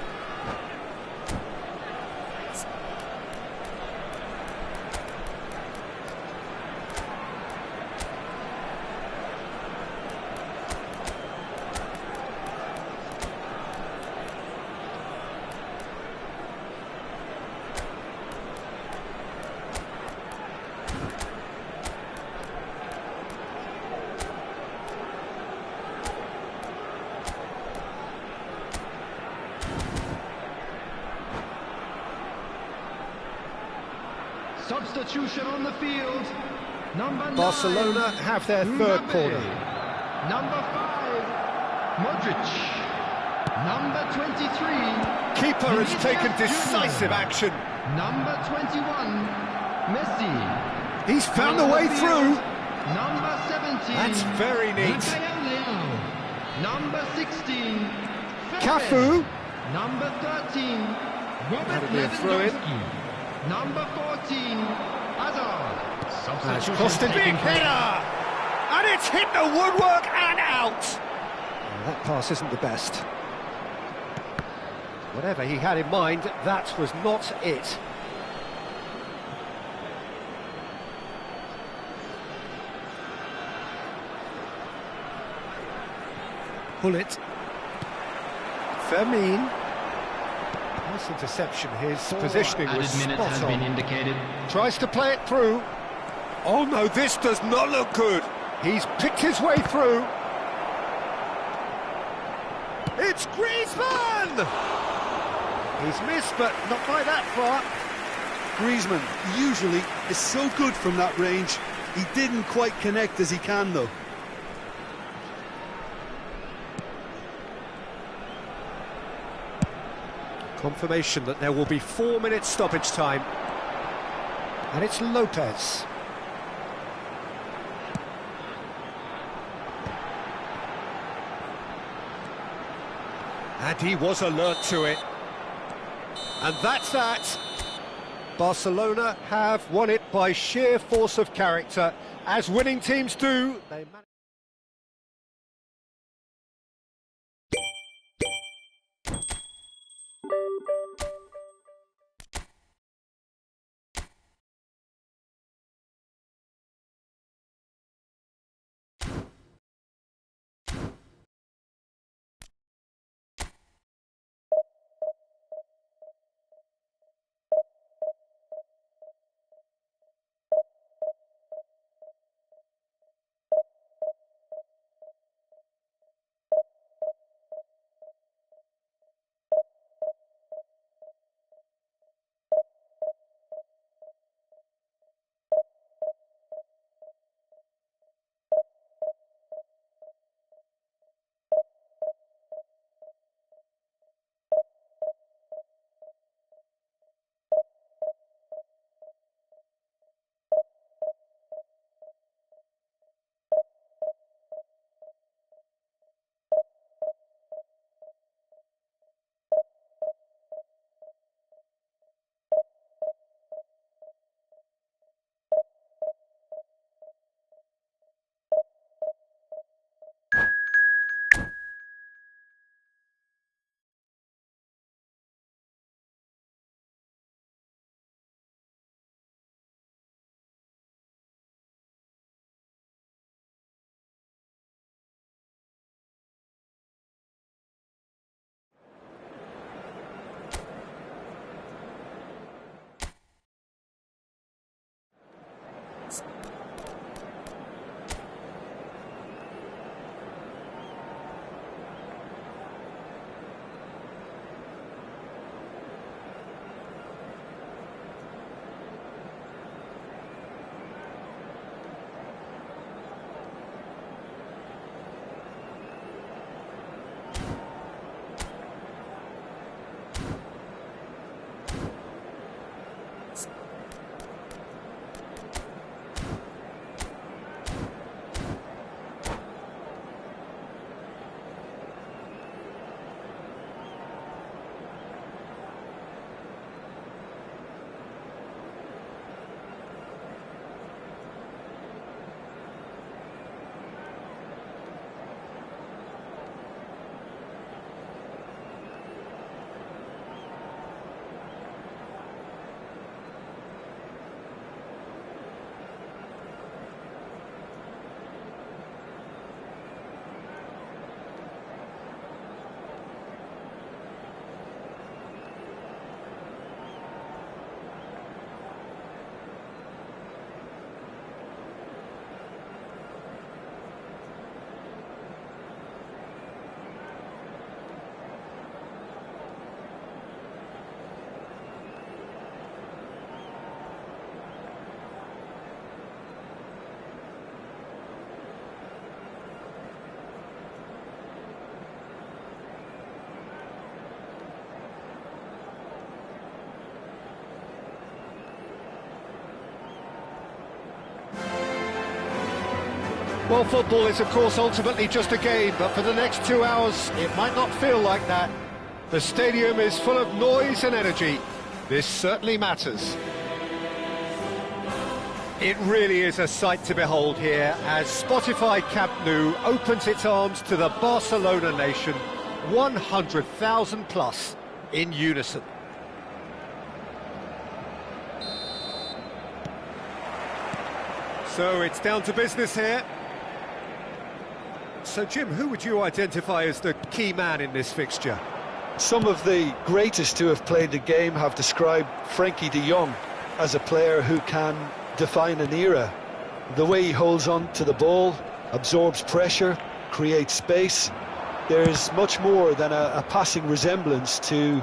Speaker 4: Substitution on the field. Number
Speaker 1: Barcelona
Speaker 4: 9,
Speaker 1: have their third
Speaker 4: Mbappe.
Speaker 1: corner.
Speaker 4: Number 5, Modric. Number 23.
Speaker 1: Keeper has
Speaker 4: Vinicius
Speaker 1: taken
Speaker 4: Junior.
Speaker 1: decisive action.
Speaker 4: Number 21, Messi.
Speaker 1: He's found the way through.
Speaker 4: Number 17.
Speaker 1: That's very neat.
Speaker 4: Rafael Leão. Number 16,
Speaker 1: Cafu.
Speaker 4: Number 13, Robert
Speaker 1: That'll be a throw-in.
Speaker 4: Lewandowski. Number 14, Hazard.
Speaker 1: Has crossed a big header. And it's hit the woodwork and out. That pass isn't the best. Whatever he had in mind, that was not it. Pull it. Fermin. Nice interception. His positioning was spot on. Tries to play it through. Oh no, this does not look good. He's picked his way through. It's Griezmann! He's missed, but not by that far.
Speaker 2: Griezmann usually is so good from that range. He didn't quite connect as he can, though.
Speaker 1: Confirmation that there will be 4 minutes stoppage time. And it's Lopez. And he was alert to it. And that's that. Barcelona have won it by sheer force of character. As winning teams do, they manage. Well, football is, of course, ultimately just a game, but for the next 2 hours, it might not feel like that. The stadium is full of noise and energy. This certainly matters. It really is a sight to behold here as Spotify Camp Nou opens its arms to the Barcelona nation, 100,000 plus in unison. So it's down to business here. So, Jim, who would you identify as the key man in this fixture?
Speaker 2: Some of the greatest who have played the game have described Frankie de Jong as a player who can define an era. The way he holds on to the ball, absorbs pressure, creates space. There's much more than a passing resemblance to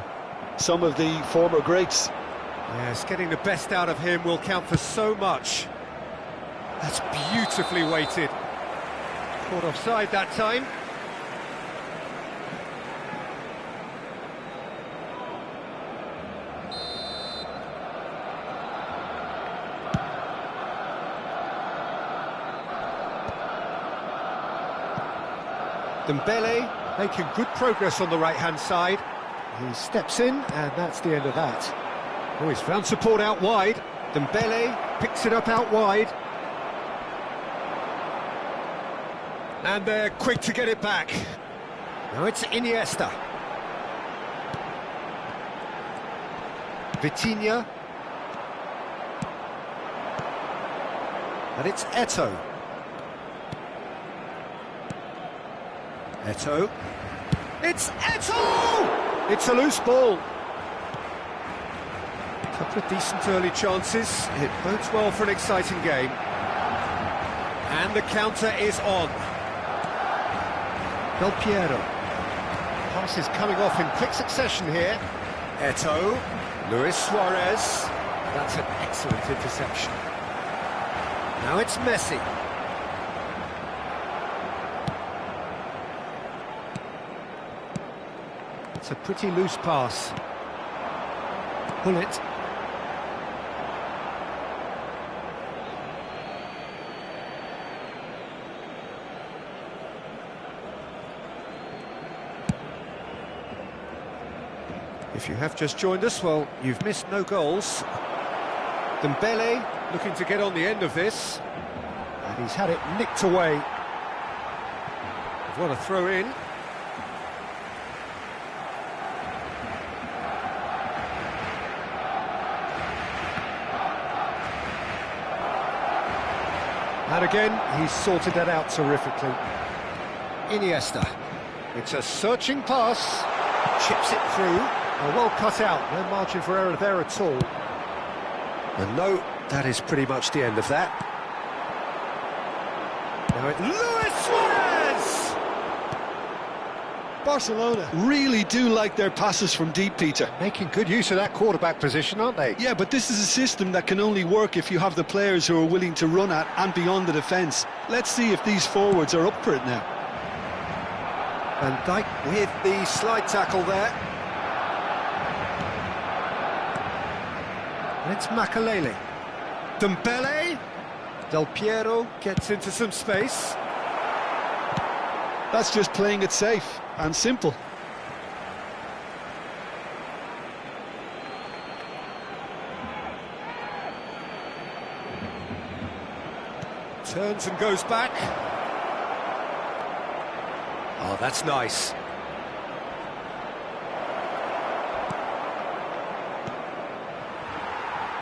Speaker 2: some of the former greats.
Speaker 1: Yes, getting the best out of him will count for so much. That's beautifully weighted. Caught offside that time. Dembele. Making good progress on the right-hand side. He steps in, and that's the end of that. Oh, he's found support out wide. Dembele picks it up out wide. And they're quick to get it back. Now it's Iniesta. Vitinha. And it's Eto'o. Eto'o. It's Eto'o! It's a loose ball. Couple of decent early chances. It bodes well for an exciting game. And the counter is on. Del Piero. Pass is coming off in quick succession here. Eto'o. Luis Suarez. That's an excellent interception. Now it's Messi. It's a pretty loose pass. Pull it. If you have just joined us, well, you've missed no goals. Dembele looking to get on the end of this. And he's had it nicked away. What a throw in. And again, he's sorted that out terrifically. Iniesta. It's a searching pass. Chips it through. Well cut out. No margin for error there at all. And no, that is pretty much the end of that. Now it's Luis Suarez!
Speaker 2: Barcelona really do like their passes from deep, Peter.
Speaker 1: Making good use of that quarterback position, aren't they?
Speaker 2: Yeah, but this is a system that can only work if you have the players who are willing to run at and beyond the defence. Let's see if these forwards are up for it now.
Speaker 1: Van Dijk with the slide tackle there. And it's Makalele. Dembele. Del Piero gets into some space.
Speaker 2: That's just playing it safe and simple.
Speaker 1: Turns and goes back. Oh, that's nice.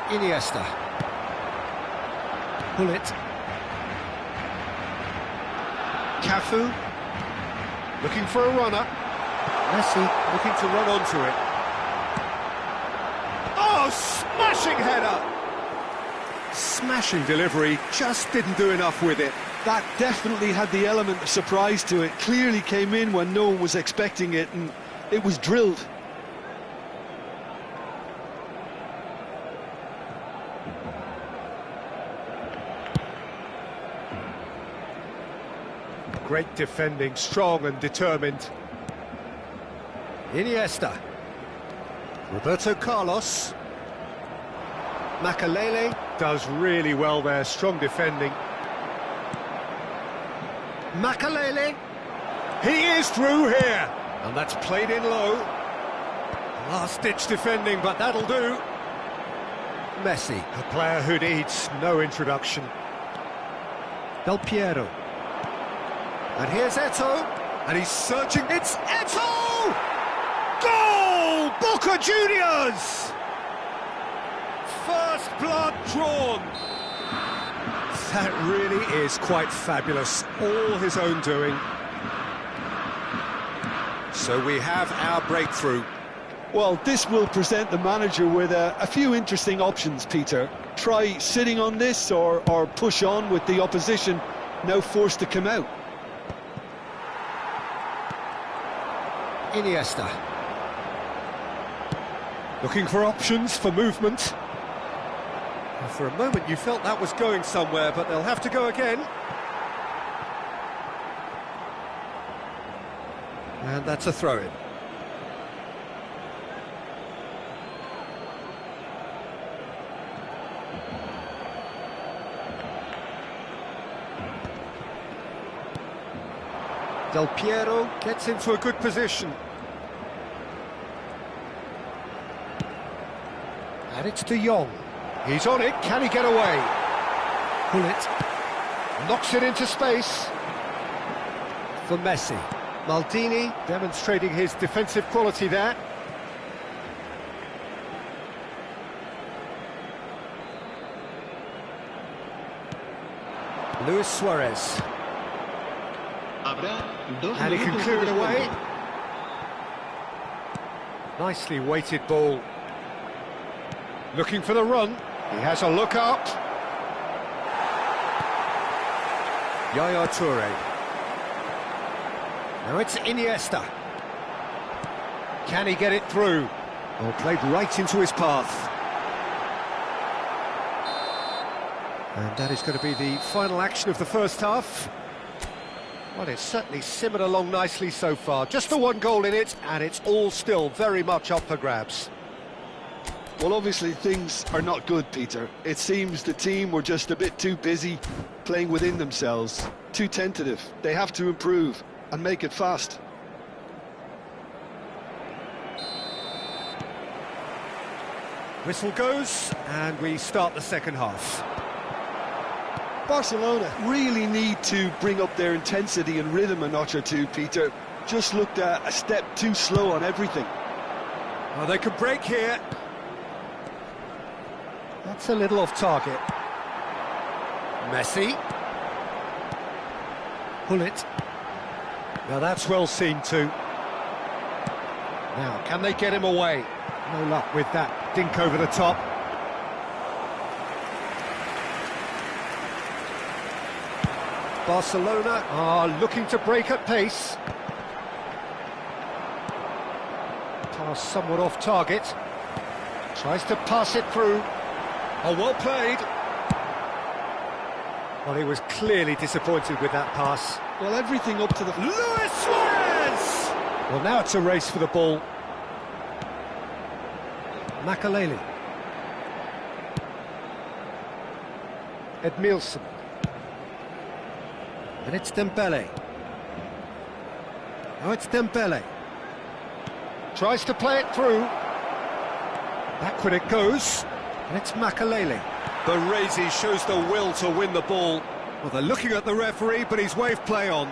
Speaker 1: Iniesta. Pull it. Cafu. Looking for a runner. Messi looking to run onto it. Oh, smashing header! Smashing delivery, just didn't do enough with it.
Speaker 2: That definitely had the element of surprise to it. Clearly came in when no one was expecting it, and it was drilled.
Speaker 1: Great defending, strong and determined. Iniesta. Roberto Carlos. Makalele does really well there, strong defending. Makalele. He is through here. And that's played in low. Last-ditch defending, but that'll do. Messi, a player who needs no introduction. Del Piero. And here's Eto'o, and he's searching. It's Eto'o! Goal! Boca Juniors! First blood drawn. That really is quite fabulous. All his own doing. So we have our breakthrough.
Speaker 2: Well, this will present the manager with a few interesting options, Peter. Try sitting on this or push on with the opposition now forced to come out.
Speaker 1: Iniesta. Looking for options for movement. And for a moment you felt that was going somewhere, but they'll have to go again. And that's a throw-in. Del Piero gets into a good position. And it's De Jong. He's on it, can he get away? Pull it. Knocks it into space. For Messi. Maldini demonstrating his defensive quality there. Luis Suarez. And he can clear it away. Nicely weighted ball. Looking for the run. He has a look up. Yaya Toure. Now it's Iniesta. Can he get it through? Oh, played right into his path. And that is going to be the final action of the first half. Well, it's certainly simmered along nicely so far. Just the one goal in it, and it's all still very much up for grabs.
Speaker 2: Well, obviously things are not good, Peter. It seems the team were just a bit too busy playing within themselves, too tentative. They have to improve and make it fast.
Speaker 1: Whistle goes, and we start the second half.
Speaker 2: Barcelona really need to bring up their intensity and rhythm a notch or two, Peter. Just looked a step too slow on everything.
Speaker 1: Well, they can break here. That's a little off target. Messi. Pull it. Now that's well seen too. Now, can they get him away? No luck with that dink over the top. Barcelona are looking to break at pace. Pass somewhat off target. Tries to pass it through. Oh, well played. Well, he was clearly disappointed with that pass.
Speaker 2: Well, everything up to the...
Speaker 1: Luis Suarez! Well, now it's a race for the ball. Makaleli. Edmilson. And it's Dembele. Now it's Dembele. Tries to play it through. Backward it goes. And it's Makaleli. Baresi shows the will to win the ball. Well, they're looking at the referee, but he's waved play on.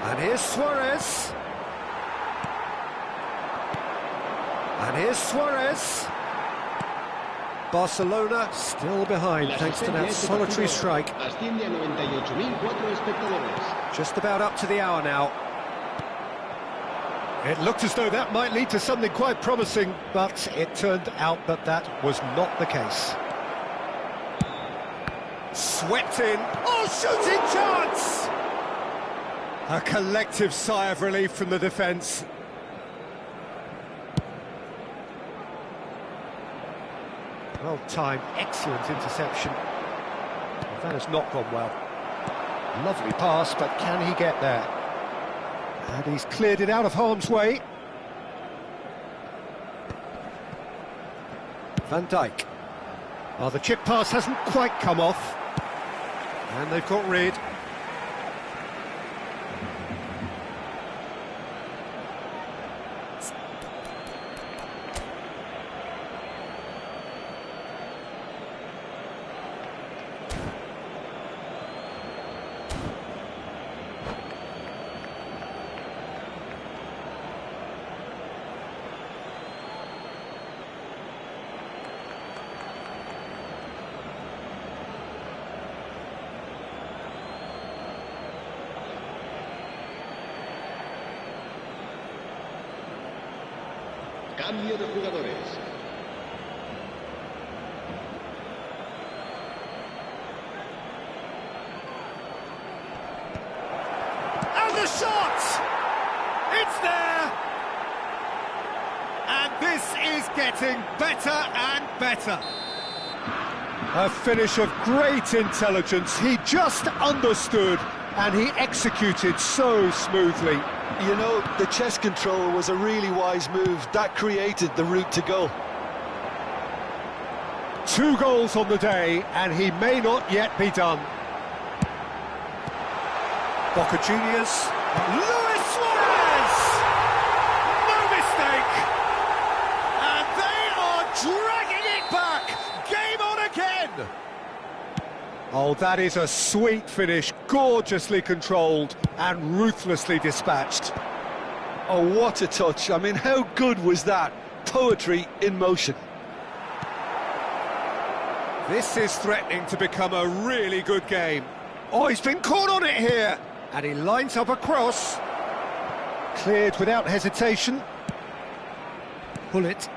Speaker 1: And here's Suarez. And here's Suarez. Barcelona still behind thanks to that solitary strike. Just about up to the hour now. It looked as though that might lead to something quite promising, but it turned out that that was not the case. Swept in. Oh, shooting chance! A collective sigh of relief from the defence. Well timed, excellent interception. That has not gone well. Lovely pass, but can he get there? And he's cleared it out of harm's way. Van Dijk. Oh, the chip pass hasn't quite come off. And they've got rid.
Speaker 4: Cambio de jugadores.
Speaker 1: And the shot! It's there! And this is getting better and better. A finish of great intelligence. He just understood and he executed so smoothly.
Speaker 2: You know, the chest control was a really wise move. That created the route to goal.
Speaker 1: 2 goals on the day, and he may not yet be done. Boca Juniors. Luis Suarez! No mistake! And they are dragging it back! Game on again! Oh, that is a sweet finish, gorgeously controlled and ruthlessly dispatched.
Speaker 2: Oh, what a touch. I mean, how good was that? Poetry in motion.
Speaker 1: This is threatening to become a really good game. Oh, he's been caught on it here! And he lines up a cross. Cleared without hesitation. Bullet.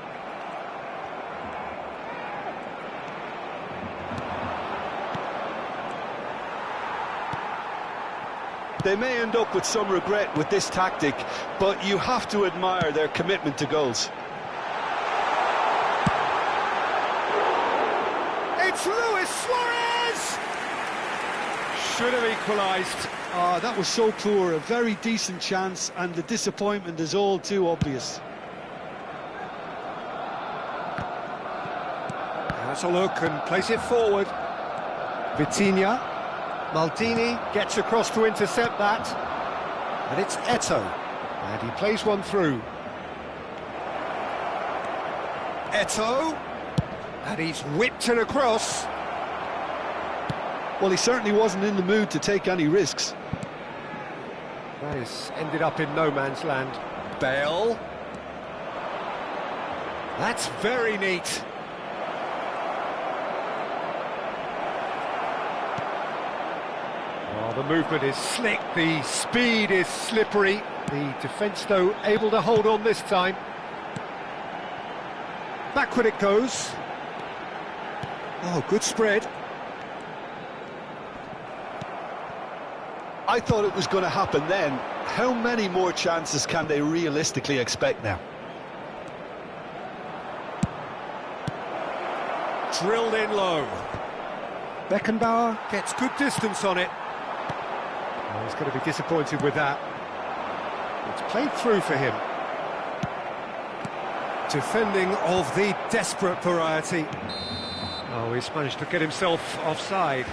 Speaker 2: They may end up with some regret with this tactic, but you have to admire their commitment to goals.
Speaker 1: It's Luis Suarez! Should have equalised.
Speaker 2: Ah, that was so poor, a very decent chance, and the disappointment is all too obvious.
Speaker 1: Has a look and plays it forward. Vitinha. Maldini gets across to intercept that. And it's Eto'o. And he plays one through. Eto'o. And he's whipped it across.
Speaker 2: Well, he certainly wasn't in the mood to take any risks.
Speaker 1: That has ended up in no man's land. Bale. That's very neat. Oh, the movement is slick, the speed is slippery. The defence, though, able to hold on this time. Backward it goes. Oh, good spread.
Speaker 2: I thought it was going to happen then. How many more chances can they realistically expect now?
Speaker 1: Drilled in low. Beckenbauer gets good distance on it. Oh, he's going to be disappointed with that. It's played through for him. Defending of the desperate variety. Oh, he's managed to get himself offside.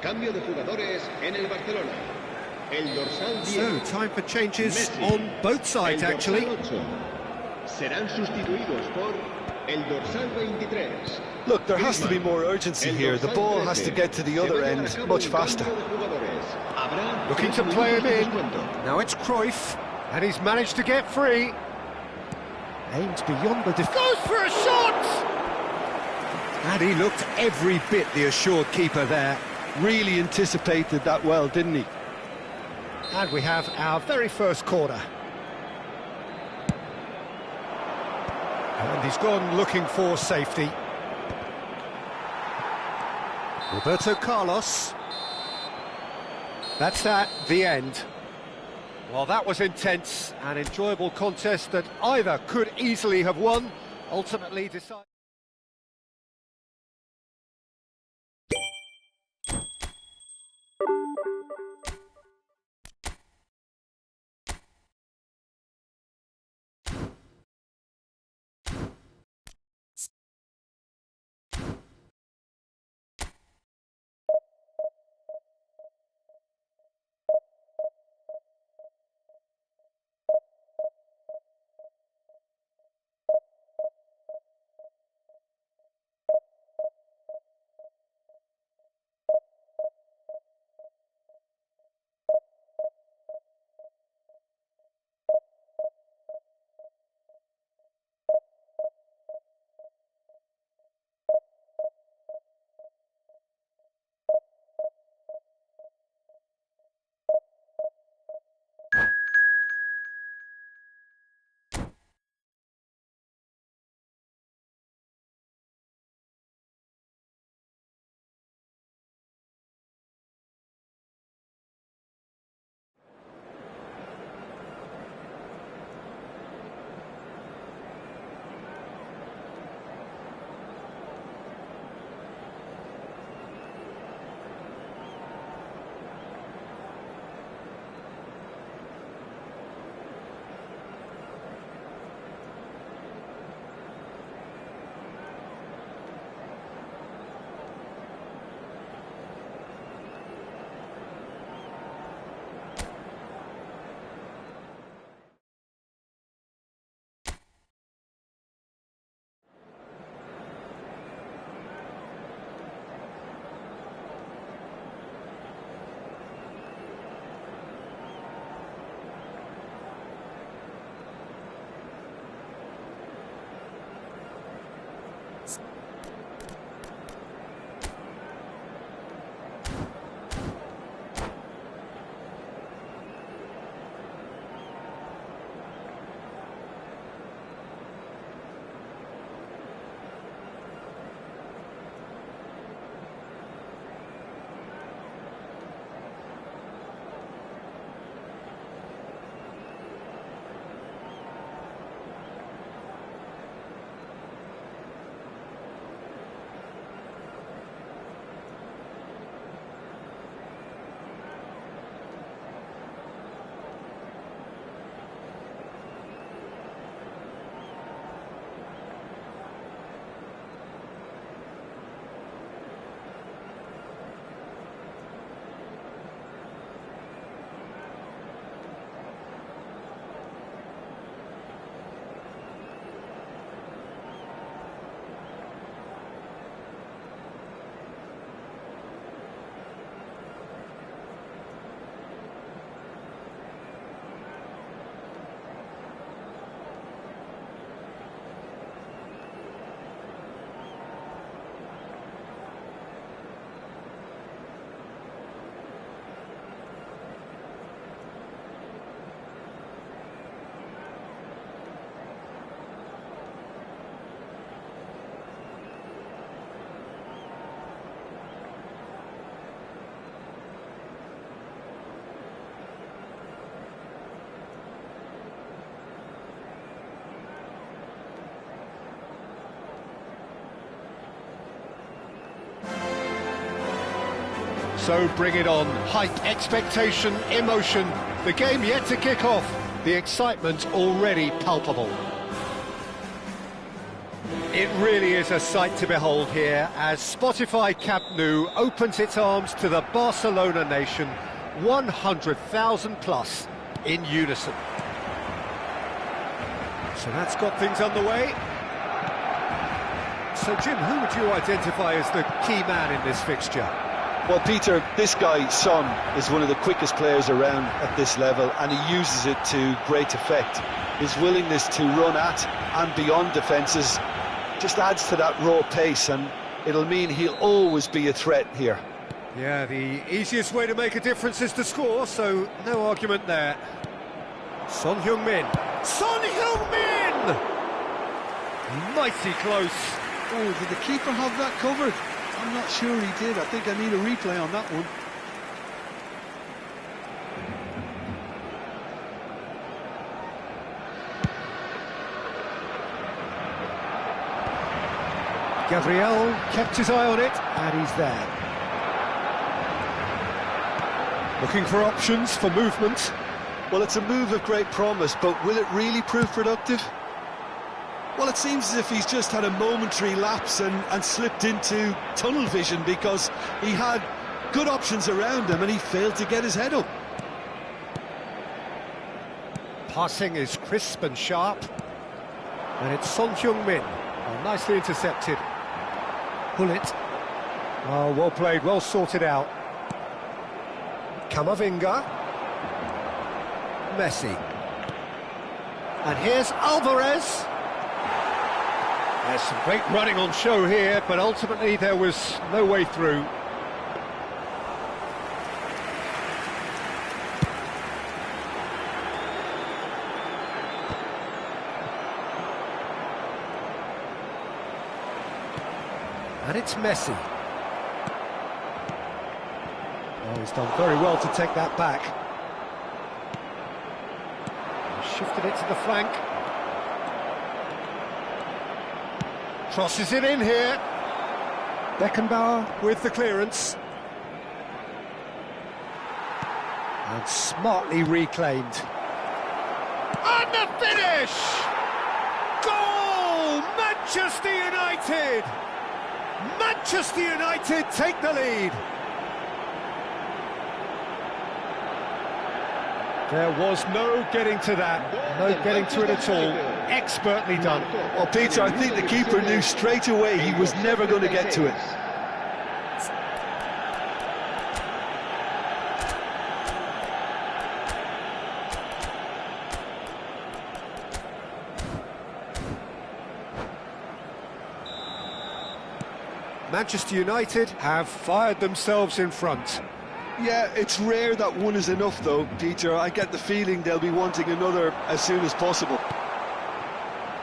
Speaker 4: Cambio de jugadores en el Barcelona. El dorsal 10.
Speaker 1: So, time for changes
Speaker 4: Messi.
Speaker 1: on both sides,
Speaker 4: El
Speaker 1: actually.
Speaker 4: dorsal 8. Serán sustituidos por el dorsal 23.
Speaker 2: Look, there has to be more urgency here. The ball has to get to the other end much faster.
Speaker 1: Looking to play him in. Now it's Cruyff, and he's managed to get free. Aims beyond the defence. Goes for a shot! And he looked every bit the assured keeper there.
Speaker 2: Really anticipated that well, didn't he?
Speaker 1: And we have our very first corner. And he's gone looking for safety. Roberto Carlos. That's that, the end. Well, that was intense, an enjoyable contest that either could easily have won, ultimately decided. So bring it on. Hype, expectation, emotion. The game yet to kick off. The excitement already palpable. It really is a sight to behold here as Spotify Camp Nou opens its arms to the Barcelona nation, 100,000 plus in unison. So that's got things underway. So Jim, who would you identify as the key man in this fixture?
Speaker 2: Well, Peter, this guy, Son, is one of the quickest players around at this level, and he uses it to great effect. His willingness to run at and beyond defences just adds to that raw pace, and it'll mean he'll always be a threat here.
Speaker 1: Yeah, the easiest way to make a difference is to score, so no argument there. Son Heung-min. Son Heung-min! Mighty close.
Speaker 2: Oh, did the keeper have that covered? I'm not sure he did. I think I need a replay on that one.
Speaker 1: Gabriel kept his eye on it, and he's there. Looking for options for movement.
Speaker 2: Well, it's a move of great promise, but will it really prove productive? Well, it seems as if he's just had a momentary lapse and slipped into tunnel vision, because he had good options around him and he failed to get his head up.
Speaker 1: Passing is crisp and sharp. And it's Son Heung-min. Oh, nicely intercepted. Bullet. Oh, well played, well sorted out. Camavinga. Messi. And here's Alvarez. There's some great running on show here, but ultimately there was no way through. And it's Messi. Oh, he's done very well to take that back. He's shifted it to the flank. Crosses it in here. Beckenbauer with the clearance. And smartly reclaimed. And the finish! Goal! Manchester United! Manchester United take the lead. There was no getting to that, no getting to it at all. Expertly done.
Speaker 2: Well, Peter, I think the keeper knew straight away he was never going to get to it.
Speaker 1: Manchester United have fired themselves in front.
Speaker 2: Yeah, it's rare that one is enough though, Peter. I get the feeling they'll be wanting another as soon as possible.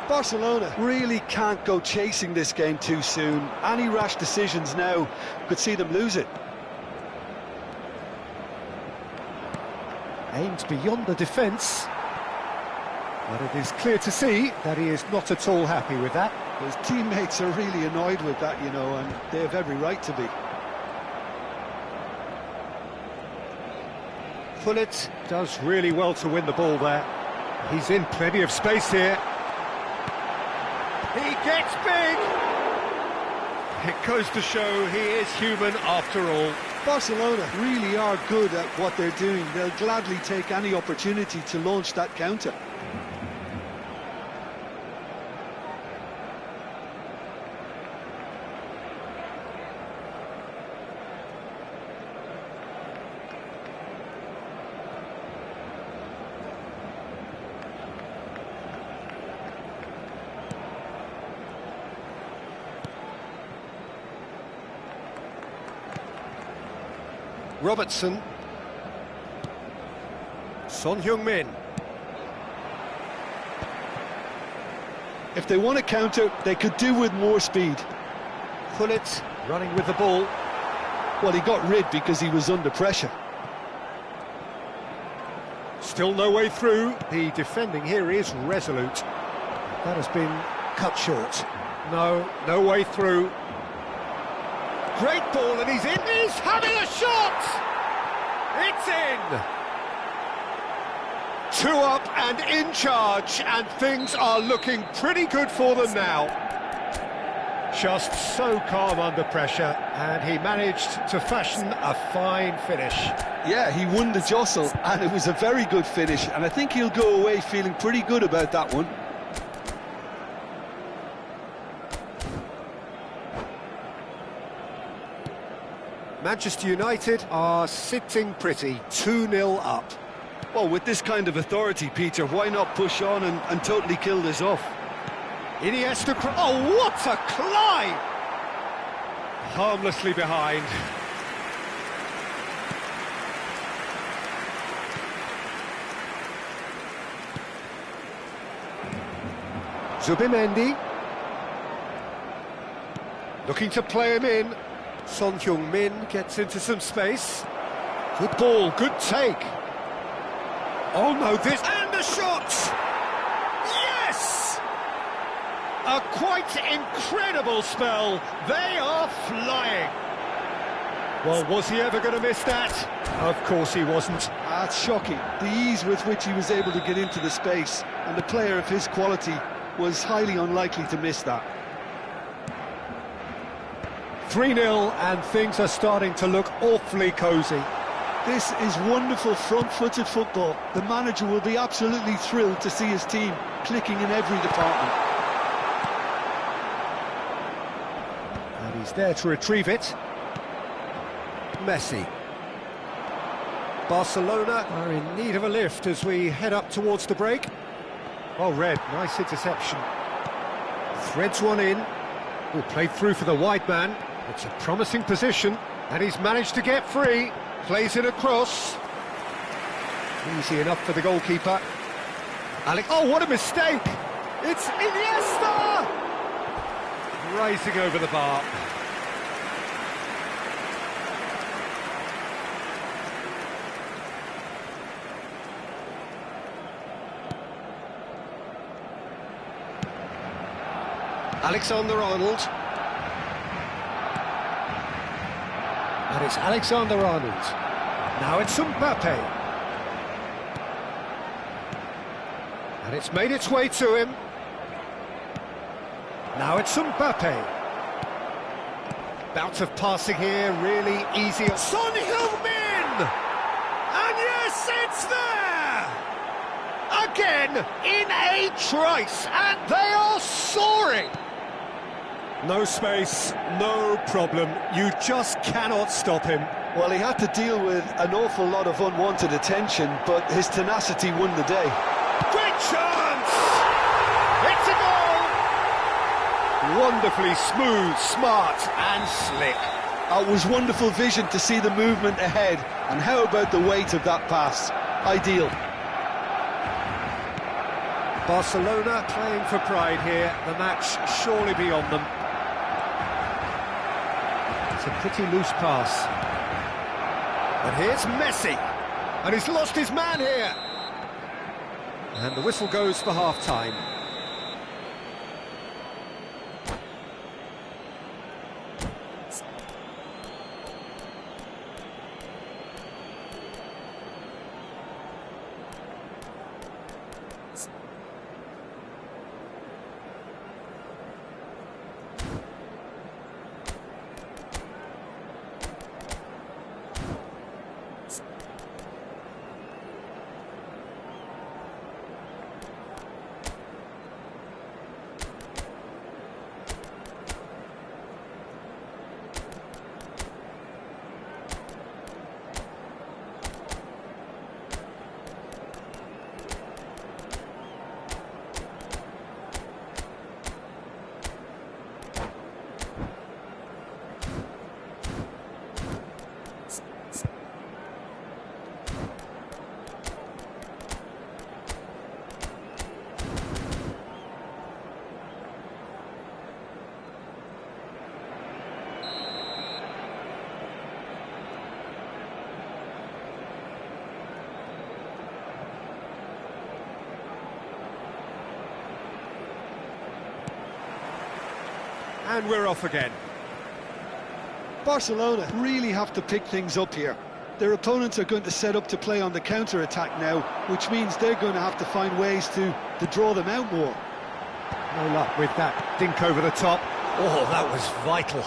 Speaker 2: Barcelona really can't go chasing this game too soon. Any rash decisions now could see them lose it.
Speaker 1: Aimed beyond the defence. But it is clear to see that he is not at all happy with that.
Speaker 2: His teammates are really annoyed with that, you know, and they have every right to be.
Speaker 1: Bullet does really well to win the ball there. He's in plenty of space here. He gets big! It goes to show he is human after all.
Speaker 2: Barcelona really are good at what they're doing. They'll gladly take any opportunity to launch that counter.
Speaker 1: Robertson. Son Heung-min.
Speaker 2: If they want to counter, they could do with more speed.
Speaker 1: Bullet running with the ball.
Speaker 2: Well, he got rid because he was under pressure.
Speaker 1: Still no way through. The defending here is resolute. That has been cut short. No way through. Great ball, and he's in. He's having a shot! It's in! 2 up and in charge, and things are looking pretty good for them now. Just so calm under pressure, and he managed to fashion a fine finish.
Speaker 2: Yeah, he won the jostle, and it was a very good finish, and I think he'll go away feeling pretty good about that one.
Speaker 1: Manchester United are sitting pretty, 2-0 up.
Speaker 2: Well, with this kind of authority, Peter, why not push on and totally kill this off?
Speaker 1: Iniesta, oh, what a climb! Harmlessly behind. Zubimendi. Looking to play him in. Son Heung-min gets into some space. Good ball, good take. Oh no, this... And a shot! Yes! A quite incredible spell. They are flying. Well, was he ever going to miss that? Of course he wasn't.
Speaker 2: That's shocking. The ease with which he was able to get into the space, and a player of his quality was highly unlikely to miss that.
Speaker 1: 3-0, and things are starting to look awfully cosy.
Speaker 2: This is wonderful front-footed football. The manager will be absolutely thrilled to see his team clicking in every department.
Speaker 1: And he's there to retrieve it. Messi. Barcelona are in need of a lift as we head up towards the break. Oh, Red, nice interception. Threads one in. Oh, played through for the wide man. It's a promising position, and he's managed to get free. Plays it across. Easy enough for the goalkeeper. Oh, what a mistake! It's Iniesta! Rising over the bar. Alexander-Arnold. And it's Alexander-Arnold. Now it's Mbappe. And it's made its way to him. Now it's Mbappe. Bout of passing here, really easy. Son Heung-min! And yes, it's there! Again, in a trice, and they are soaring! No space, no problem. You just cannot stop him.
Speaker 2: Well, he had to deal with an awful lot of unwanted attention, but his tenacity won the day.
Speaker 1: Great chance! It's a goal! Wonderfully smooth, smart and slick.
Speaker 2: It was wonderful vision to see the movement ahead, and how about the weight of that pass? Ideal.
Speaker 1: Barcelona playing for pride here. The match surely beyond them. It's a pretty loose pass. And here's Messi. And he's lost his man here. And the whistle goes for half-time. And we're off again.
Speaker 2: Barcelona really have to pick things up here. Their opponents are going to set up to play on the counter-attack now, which means they're going to have to find ways to draw them out more.
Speaker 1: No luck with that dink over the top. Oh, that was vital.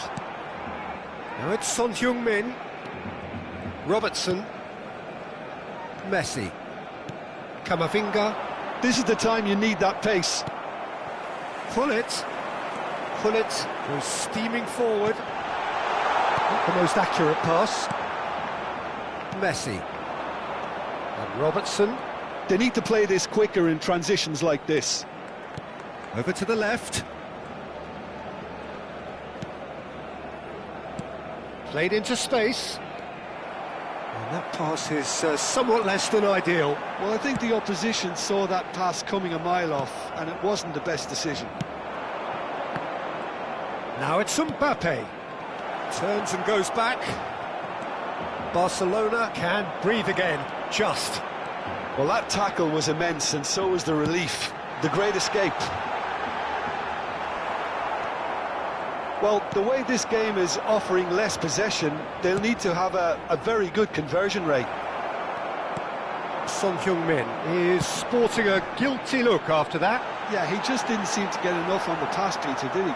Speaker 1: Now it's Son Heung-min. Robertson. Messi. Camavinga.
Speaker 2: This is the time you need that pace.
Speaker 1: Gullit goes steaming forward. Not the most accurate pass. Messi. And Robertson.
Speaker 2: They need to play this quicker in transitions like this.
Speaker 1: Over to the left. Played into space. And that pass is somewhat less than ideal.
Speaker 2: Well, I think the opposition saw that pass coming a mile off, and it wasn't the best decision.
Speaker 1: Now it's Mbappe. Turns and goes back. Barcelona can breathe again, just.
Speaker 2: Well, that tackle was immense, and so was the relief. The great escape. Well, the way this game is offering less possession, they'll need to have a very good conversion rate.
Speaker 1: Son Heung-min is sporting a guilty look after that.
Speaker 2: Yeah, he just didn't seem to get enough on the pass, Peter, did he?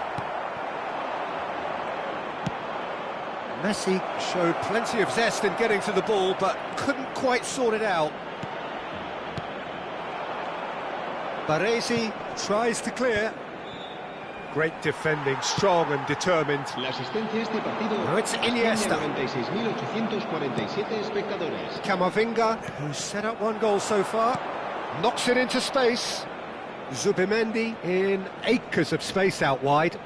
Speaker 1: Messi showed plenty of zest in getting to the ball, but couldn't quite sort it out. Baresi tries to clear. Great defending, strong and determined.
Speaker 4: La asistencia a este partido
Speaker 1: Now it's Iniesta.
Speaker 4: 96.847 espectadores.
Speaker 1: Camavinga, who's set up one goal so far, knocks it into space. Zubimendi in acres of space out wide.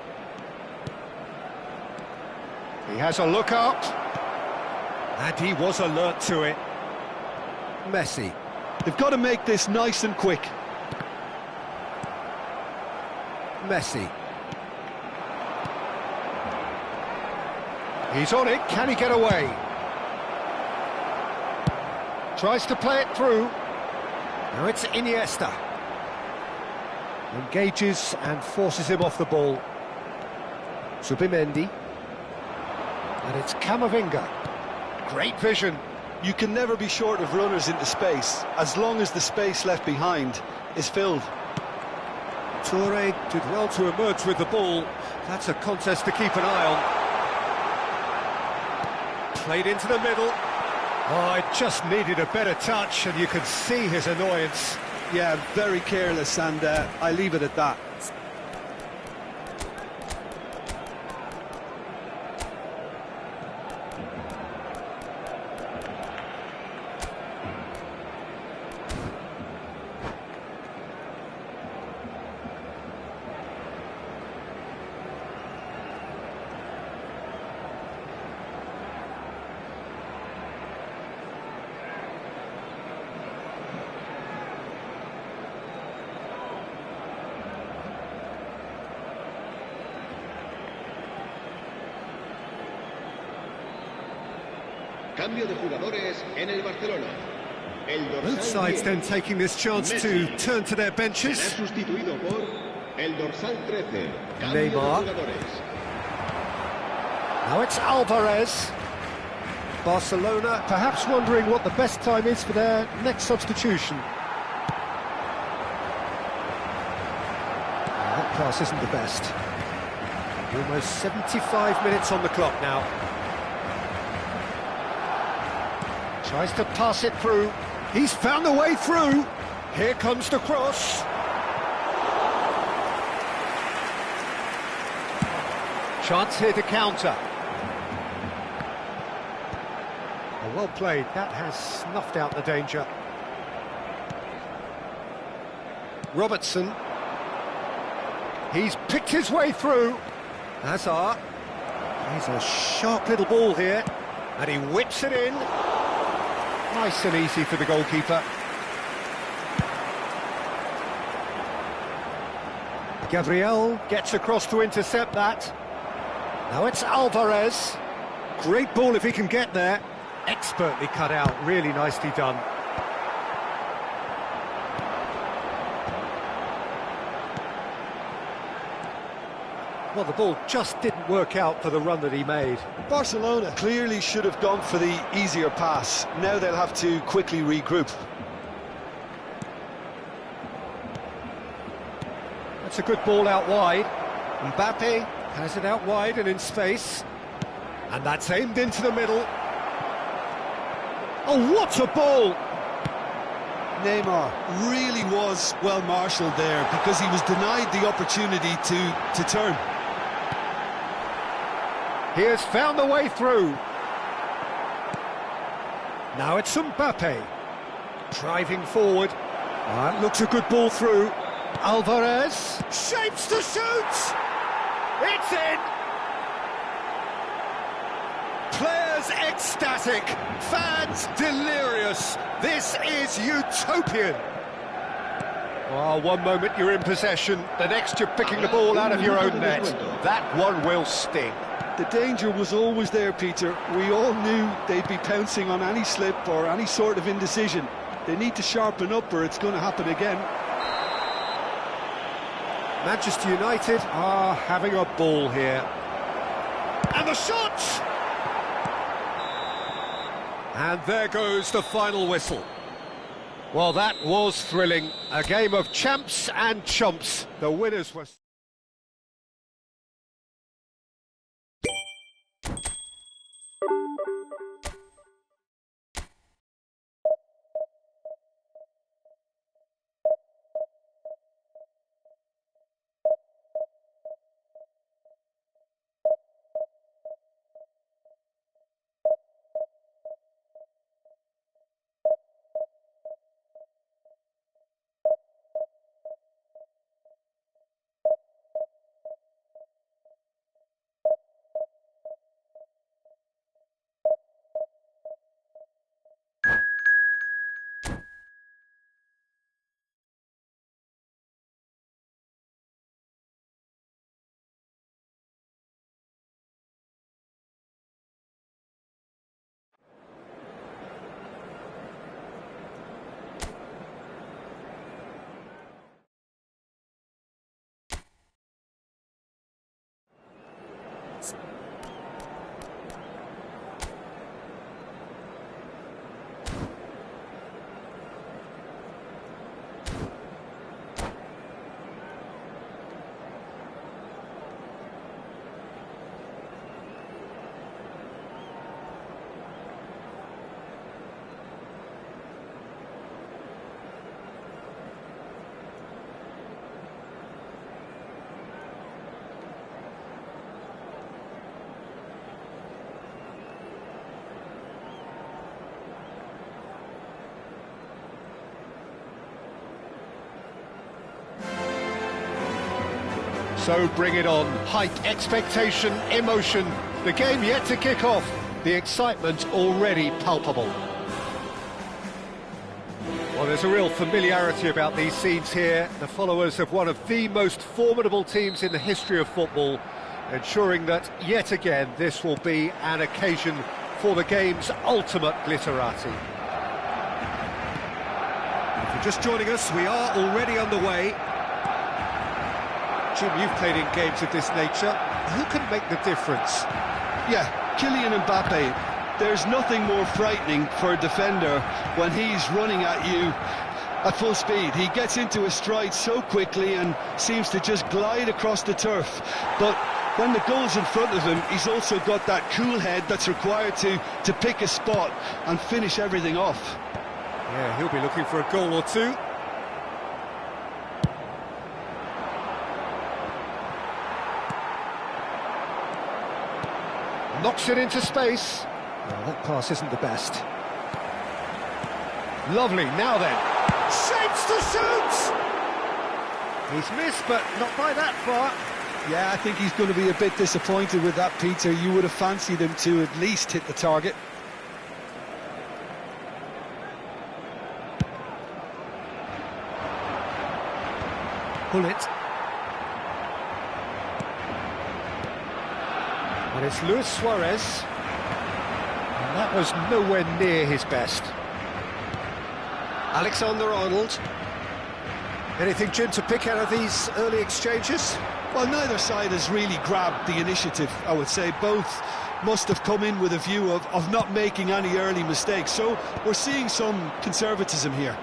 Speaker 1: He has a look up, and he was alert to it. Messi.
Speaker 2: They've got to make this nice and quick.
Speaker 1: Messi. He's on it, can he get away? Tries to play it through. Now it's Iniesta. Engages and forces him off the ball. Zubimendi. And it's Camavinga. Great vision.
Speaker 2: You can never be short of runners into space, as long as the space left behind is filled.
Speaker 1: Toure did well to emerge with the ball. That's a contest to keep an eye on. Played into the middle. Oh, it just needed a better touch, and you could see his annoyance.
Speaker 2: Yeah, very careless, and I leave it at that.
Speaker 4: Cambio de jugadores en el Barcelona. El
Speaker 1: Both
Speaker 4: dorsal
Speaker 1: sides
Speaker 4: 10,
Speaker 1: then taking this chance
Speaker 4: Messi,
Speaker 1: to turn to their
Speaker 4: será
Speaker 1: benches.
Speaker 4: sustituido por el dorsal 13. Cambio de
Speaker 1: Neymar.
Speaker 4: jugadores.
Speaker 1: Now it's Alvarez. Barcelona perhaps wondering what the best time is for their next substitution. That pass isn't the best. Almost 75 minutes on the clock now. Tries to pass it through. He's found a way through. Here comes the cross. Chance here to counter. Oh, well played. That has snuffed out the danger. Robertson. He's picked his way through. Hazard. He's a sharp little ball here. And he whips it in. Nice and easy for the goalkeeper. Gabriel gets across to intercept that. Now it's Alvarez. Great ball if he can get there. Expertly cut out, really nicely done. Well, the ball just didn't work out for the run that he made.
Speaker 2: Barcelona clearly should have gone for the easier pass. Now they'll have to quickly regroup.
Speaker 1: That's a good ball out wide. Mbappe has it out wide and in space. And that's aimed into the middle. Oh, what a ball!
Speaker 2: Neymar really was well marshalled there because he was denied the opportunity to turn.
Speaker 1: He has found the way through. Now it's Mbappe. Driving forward. That looks a good ball through. Alvarez shapes to shoot! It's in! Players ecstatic, fans delirious. This is utopian. Oh, one moment you're in possession, the next you're picking the ball out of your own net. That one will sting.
Speaker 2: The danger was always there, Peter. We all knew they'd be pouncing on any slip or any sort of indecision. They need to sharpen up or it's going to happen again.
Speaker 1: Manchester United are having a ball here. And the shot! And there goes the final whistle. Well, that was thrilling. A game of champs and chumps. The winners were... So bring it on. Hype, expectation, emotion. The game yet to kick off. The excitement already palpable. Well, there's a real familiarity about these scenes here. The followers of one of the most formidable teams in the history of football, ensuring that yet again this will be an occasion for the game's ultimate glitterati. If you're just joining us, we are already underway. Jim, you've played in games of this nature. Who can make the difference?
Speaker 2: Yeah, Kylian Mbappe. There's nothing more frightening for a defender when he's running at you at full speed. He gets into his stride so quickly and seems to just glide across the turf. But when the goal's in front of him, he's also got that cool head that's required to pick a spot and finish everything off.
Speaker 1: Yeah, he'll be looking for a goal or two. Knocks it into space. Well, that pass isn't the best. Lovely, now then. Shapes to shoot! He's missed, but not by that far.
Speaker 2: Yeah, I think he's going to be a bit disappointed with that, Peter. You would have fancied him to at least hit the target.
Speaker 1: Pull it. And it's Luis Suarez. And that was nowhere near his best. Alexander-Arnold. Anything, Jim, to pick out of these early exchanges?
Speaker 2: Well, neither side has really grabbed the initiative, I would say. Both must have come in with a view of not making any early mistakes. So we're seeing some conservatism here.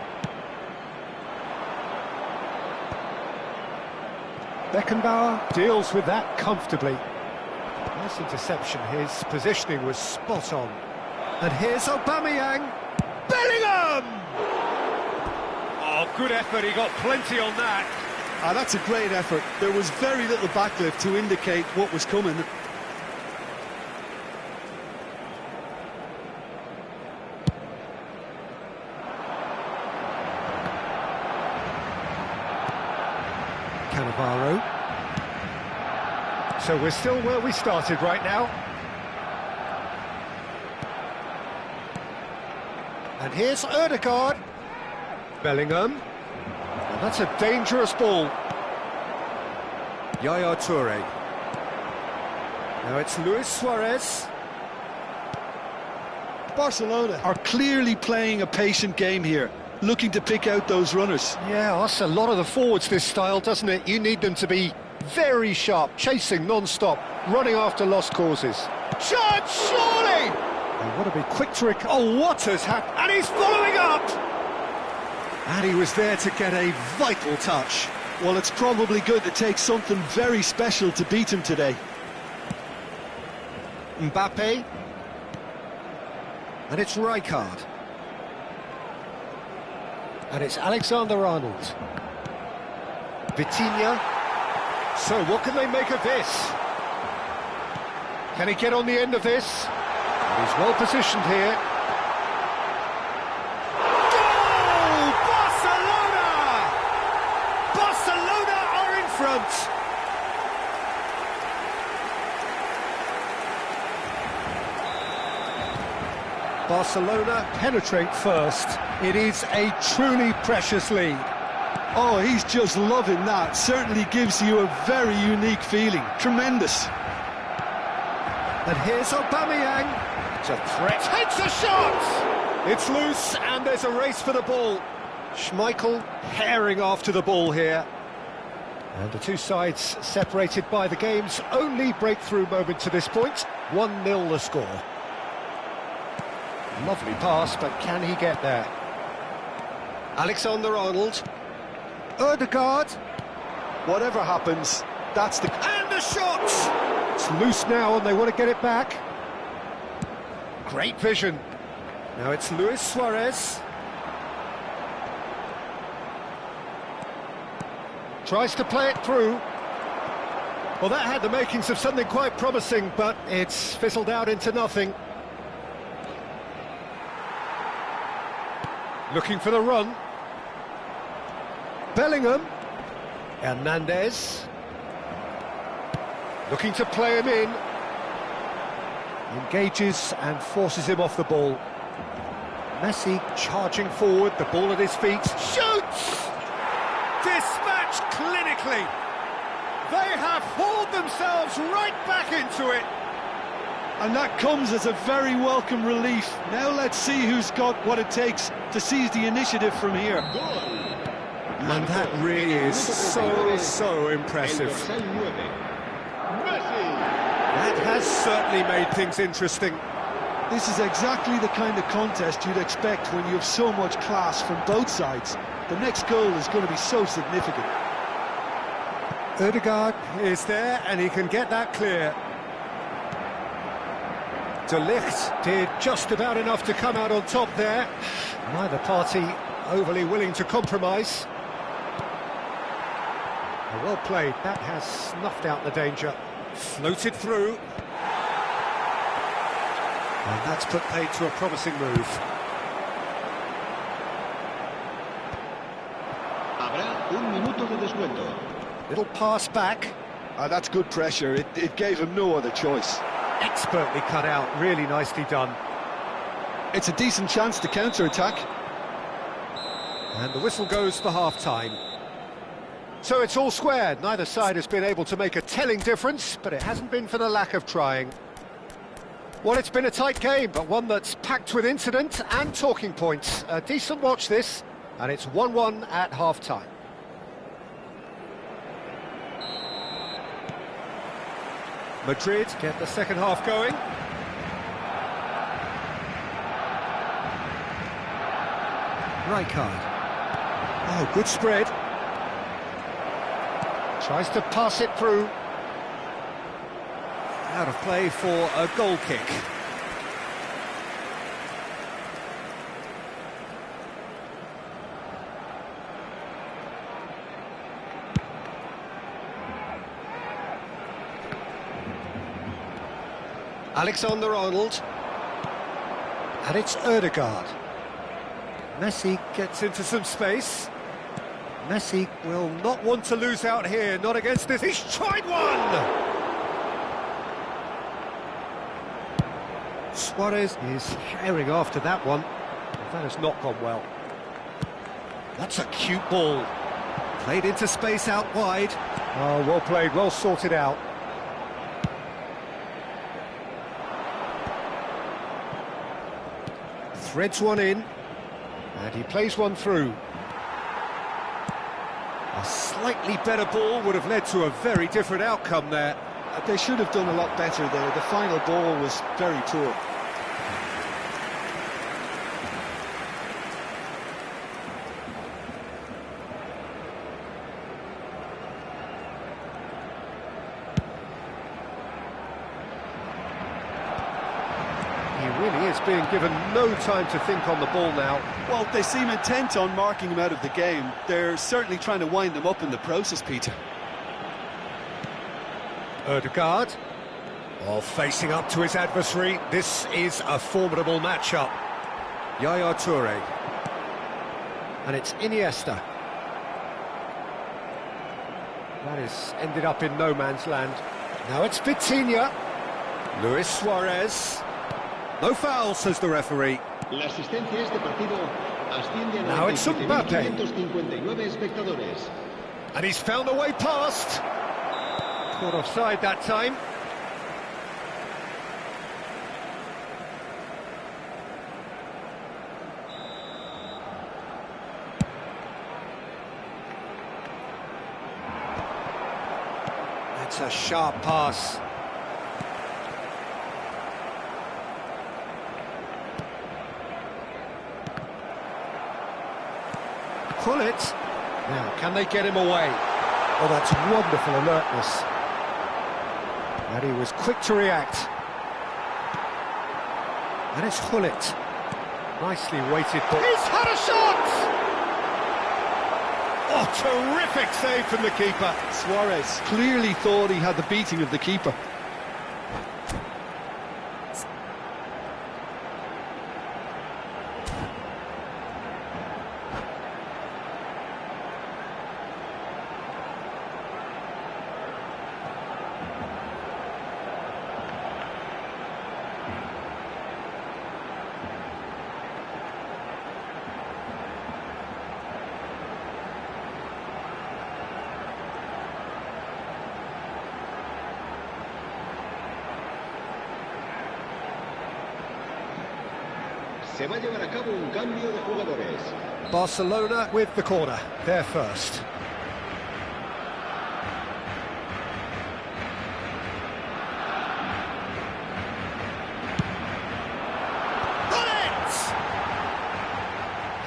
Speaker 1: Beckenbauer deals with that comfortably. Nice interception, his positioning was spot on. And here's Aubameyang. Bellingham! Oh, good effort, he got plenty on that.
Speaker 2: That's a great effort. There was very little backlift to indicate what was coming.
Speaker 1: Cannavaro. So we're still where we started right now. And here's Ødegaard. Bellingham. And that's a dangerous ball. Yaya Toure. Now it's Luis Suarez.
Speaker 2: Barcelona are clearly playing a patient game here, looking to pick out those runners.
Speaker 1: Yeah, that's a lot of the forwards, this style, doesn't it? You need them to be very sharp, chasing non-stop, running after lost causes. Shot, surely! And what a big quick trick. Oh, what has happened? And he's following up! And he was there to get a vital touch.
Speaker 2: Well, it's probably going to take something very special to beat him today.
Speaker 1: Mbappe. And it's Rijkaard. And it's Alexander-Arnold. Vitinha. So what can they make of this? Can he get on the end of this? And he's well positioned here. Goal! Barcelona! Barcelona are in front. Barcelona penetrate first. It is a truly precious lead.
Speaker 2: Oh, he's just loving that. Certainly gives you a very unique feeling. Tremendous.
Speaker 1: And here's Aubameyang. It's a threat. Takes a shot! It's loose, and there's a race for the ball. Schmeichel herring after the ball here. And the two sides separated by the game's only breakthrough moment to this point. 1-0 the score. Lovely pass, but can he get there? Alexander-Arnold. Ødegaard.
Speaker 2: Whatever happens, that's the...
Speaker 1: And the shot! It's loose now and they want to get it back. Great vision. Now it's Luis Suarez. Tries to play it through. Well, that had the makings of something quite promising, but it's fizzled out into nothing. Looking for the run. Bellingham. Hernandez. Looking to play him in. Engages and forces him off the ball. Messi charging forward, the ball at his feet. Shoots! Dispatched clinically. They have hauled themselves right back into it.
Speaker 2: And that comes as a very welcome relief. Now let's see who's got what it takes to seize the initiative from here.
Speaker 1: And that really is so impressive. That has certainly made things interesting.
Speaker 2: This is exactly the kind of contest you'd expect when you have so much class from both sides. The next goal is going to be so significant.
Speaker 1: Ødegaard is there and he can get that clear. De Ligt did just about enough to come out on top there. Neither party overly willing to compromise. Well played, that has snuffed out the danger. Floated through. And that's put paid to a promising move.
Speaker 4: Habrá un minuto de descuento.
Speaker 1: Little pass back.
Speaker 2: That's good pressure. It gave him no other choice.
Speaker 1: Expertly cut out, really nicely done.
Speaker 2: It's a decent chance to counter-attack.
Speaker 1: And the whistle goes for half-time. So it's all square. Neither side has been able to make a telling difference, but it hasn't been for the lack of trying. Well, it's been a tight game, but one that's packed with incident and talking points. A decent watch this, and it's 1-1 at half-time. Madrid get the second half going. Rijkaard. Oh, good spread. Tries to pass it through. Out of play for a goal kick. Alexander-Arnold. And it's Ødegaard. Messi gets into some space. Messi will not want to lose out here, not against this. He's tried one! Suarez is herring after that one. That has not gone well. That's a cute ball. Played into space out wide. Oh, well played, well sorted out. Threads one in, and he plays one through. A slightly better ball would have led to a very different outcome there.
Speaker 2: They should have done a lot better there. The final ball was very poor.
Speaker 1: He really is being given no time to think on the ball now.
Speaker 2: Well, they seem intent on marking him out of the game. They're certainly trying to wind him up in the process, Peter.
Speaker 1: Ødegaard, facing up to his adversary. This is a formidable matchup. Yaya Toure. And it's Iniesta. That has ended up in no man's land. Now it's Vitinha. Luis Suarez. No foul, says the referee.
Speaker 4: La asistencia a este partido asciende a
Speaker 1: Now it's Mbappe.
Speaker 4: 97.559 espectadores.
Speaker 1: And he's found a way past. Caught offside that time. That's a sharp pass. Pull it. Now, can they get him away? Oh, that's wonderful alertness. And he was quick to react. And it's Hullet. Nicely weighted ball. He's had a shot! Oh, terrific save from the keeper.
Speaker 2: Suarez clearly thought he had the beating of the keeper.
Speaker 4: Se va a llevar a cabo un cambio de jugadores.
Speaker 1: Barcelona with the corner. They're first. Got it!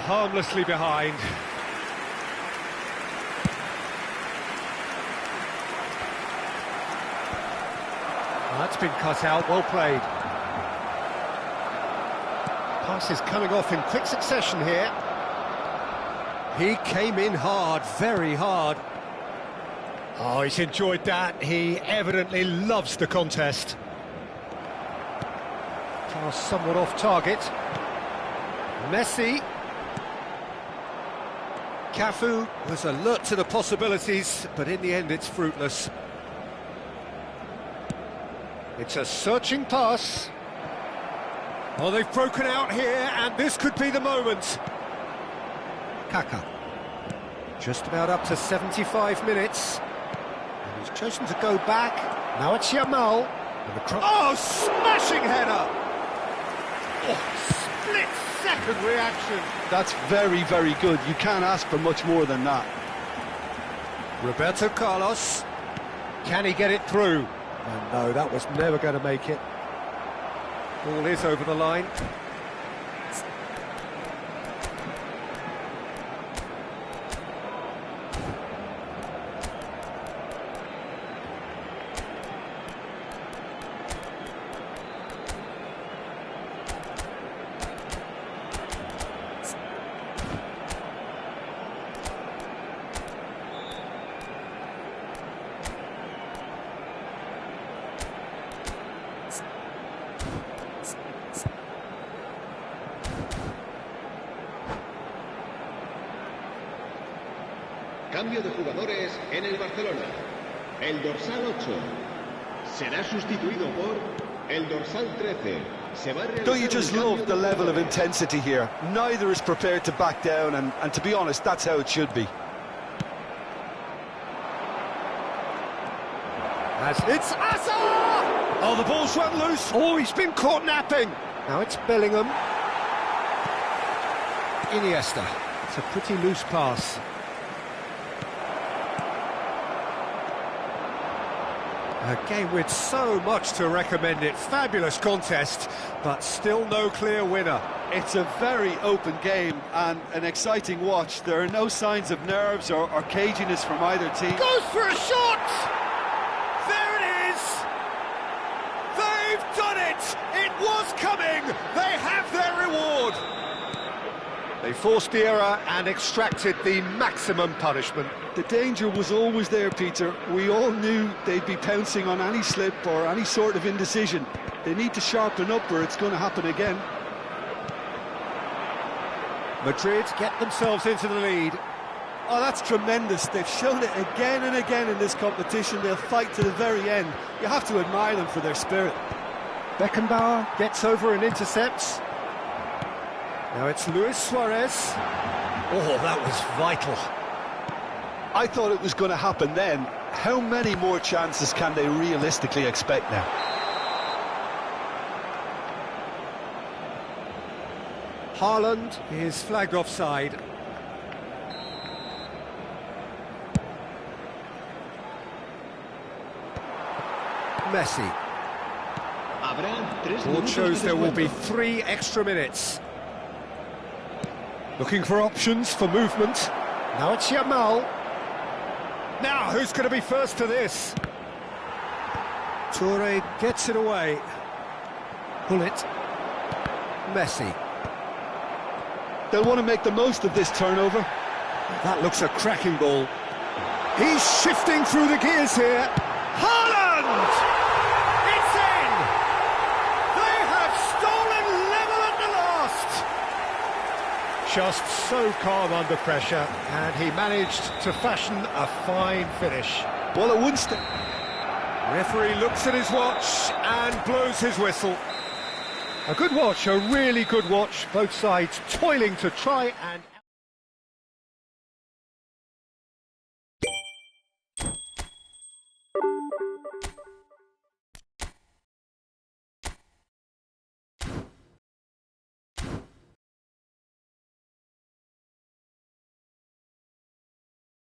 Speaker 1: Harmlessly behind. That's been cut out, well played. Pass is coming off in quick succession here. He came in hard, very hard. Oh, he's enjoyed that. He evidently loves the contest. Pass somewhat off target. Messi. Cafu was alert to the possibilities, but in the end it's fruitless. It's a searching pass. Oh, they've broken out here, and this could be the moment. Kaka. Just about up to 75 minutes. And he's chosen to go back. Now it's Yamal. Oh, smashing header! Oh, split-second reaction.
Speaker 2: That's very, very good. You can't ask for much more than that.
Speaker 1: Roberto Carlos. Can he get it through? And no, that was never going to make it. Ball is over the line.
Speaker 4: Cambio de jugadores en el Barcelona. El dorsal 8 será sustituido por el dorsal 13.
Speaker 2: Don't you just love the level of intensity here? Neither is prepared to back down, and to be honest, that's how it should be.
Speaker 1: As it's Hazard! Oh, the ball's run loose. Oh, he's been caught napping. Now it's Bellingham. Iniesta. It's a pretty loose pass. A game with so much to recommend it. Fabulous contest, but still no clear winner.
Speaker 2: It's a very open game and an exciting watch. There are no signs of nerves or caginess from either team.
Speaker 1: Goes for a shot! There it is! They've done it! It was coming! They have their reward! They forced the error and extracted the maximum punishment.
Speaker 2: The danger was always there, Peter. We all knew they'd be pouncing on any slip or any sort of indecision. They need to sharpen up or it's going to happen again.
Speaker 1: Madrid get themselves into the lead.
Speaker 2: Oh, that's tremendous. They've shown it again and again in this competition. They'll fight to the very end. You have to admire them for their spirit.
Speaker 1: Beckenbauer gets over and intercepts. Now it's Luis Suarez. Oh, that was vital.
Speaker 2: I thought it was going to happen then. How many more chances can they realistically expect now?
Speaker 1: Haaland is flagged offside. Messi. Board shows there will be 3 extra minutes. Looking for options for movement. Now it's Yamal. Now, who's going to be first to this? Toure gets it away. Bullet. Messi.
Speaker 2: They'll want to make the most of this turnover.
Speaker 1: That looks a cracking ball. He's shifting through the gears here. Haaland! It's in! They have stolen level at the last! Just so calm under pressure, and he managed to fashion a fine finish.
Speaker 2: Well, it wouldn't
Speaker 1: Referee looks at his watch and blows his whistle. A good watch, a really good watch. Both sides toiling to try and...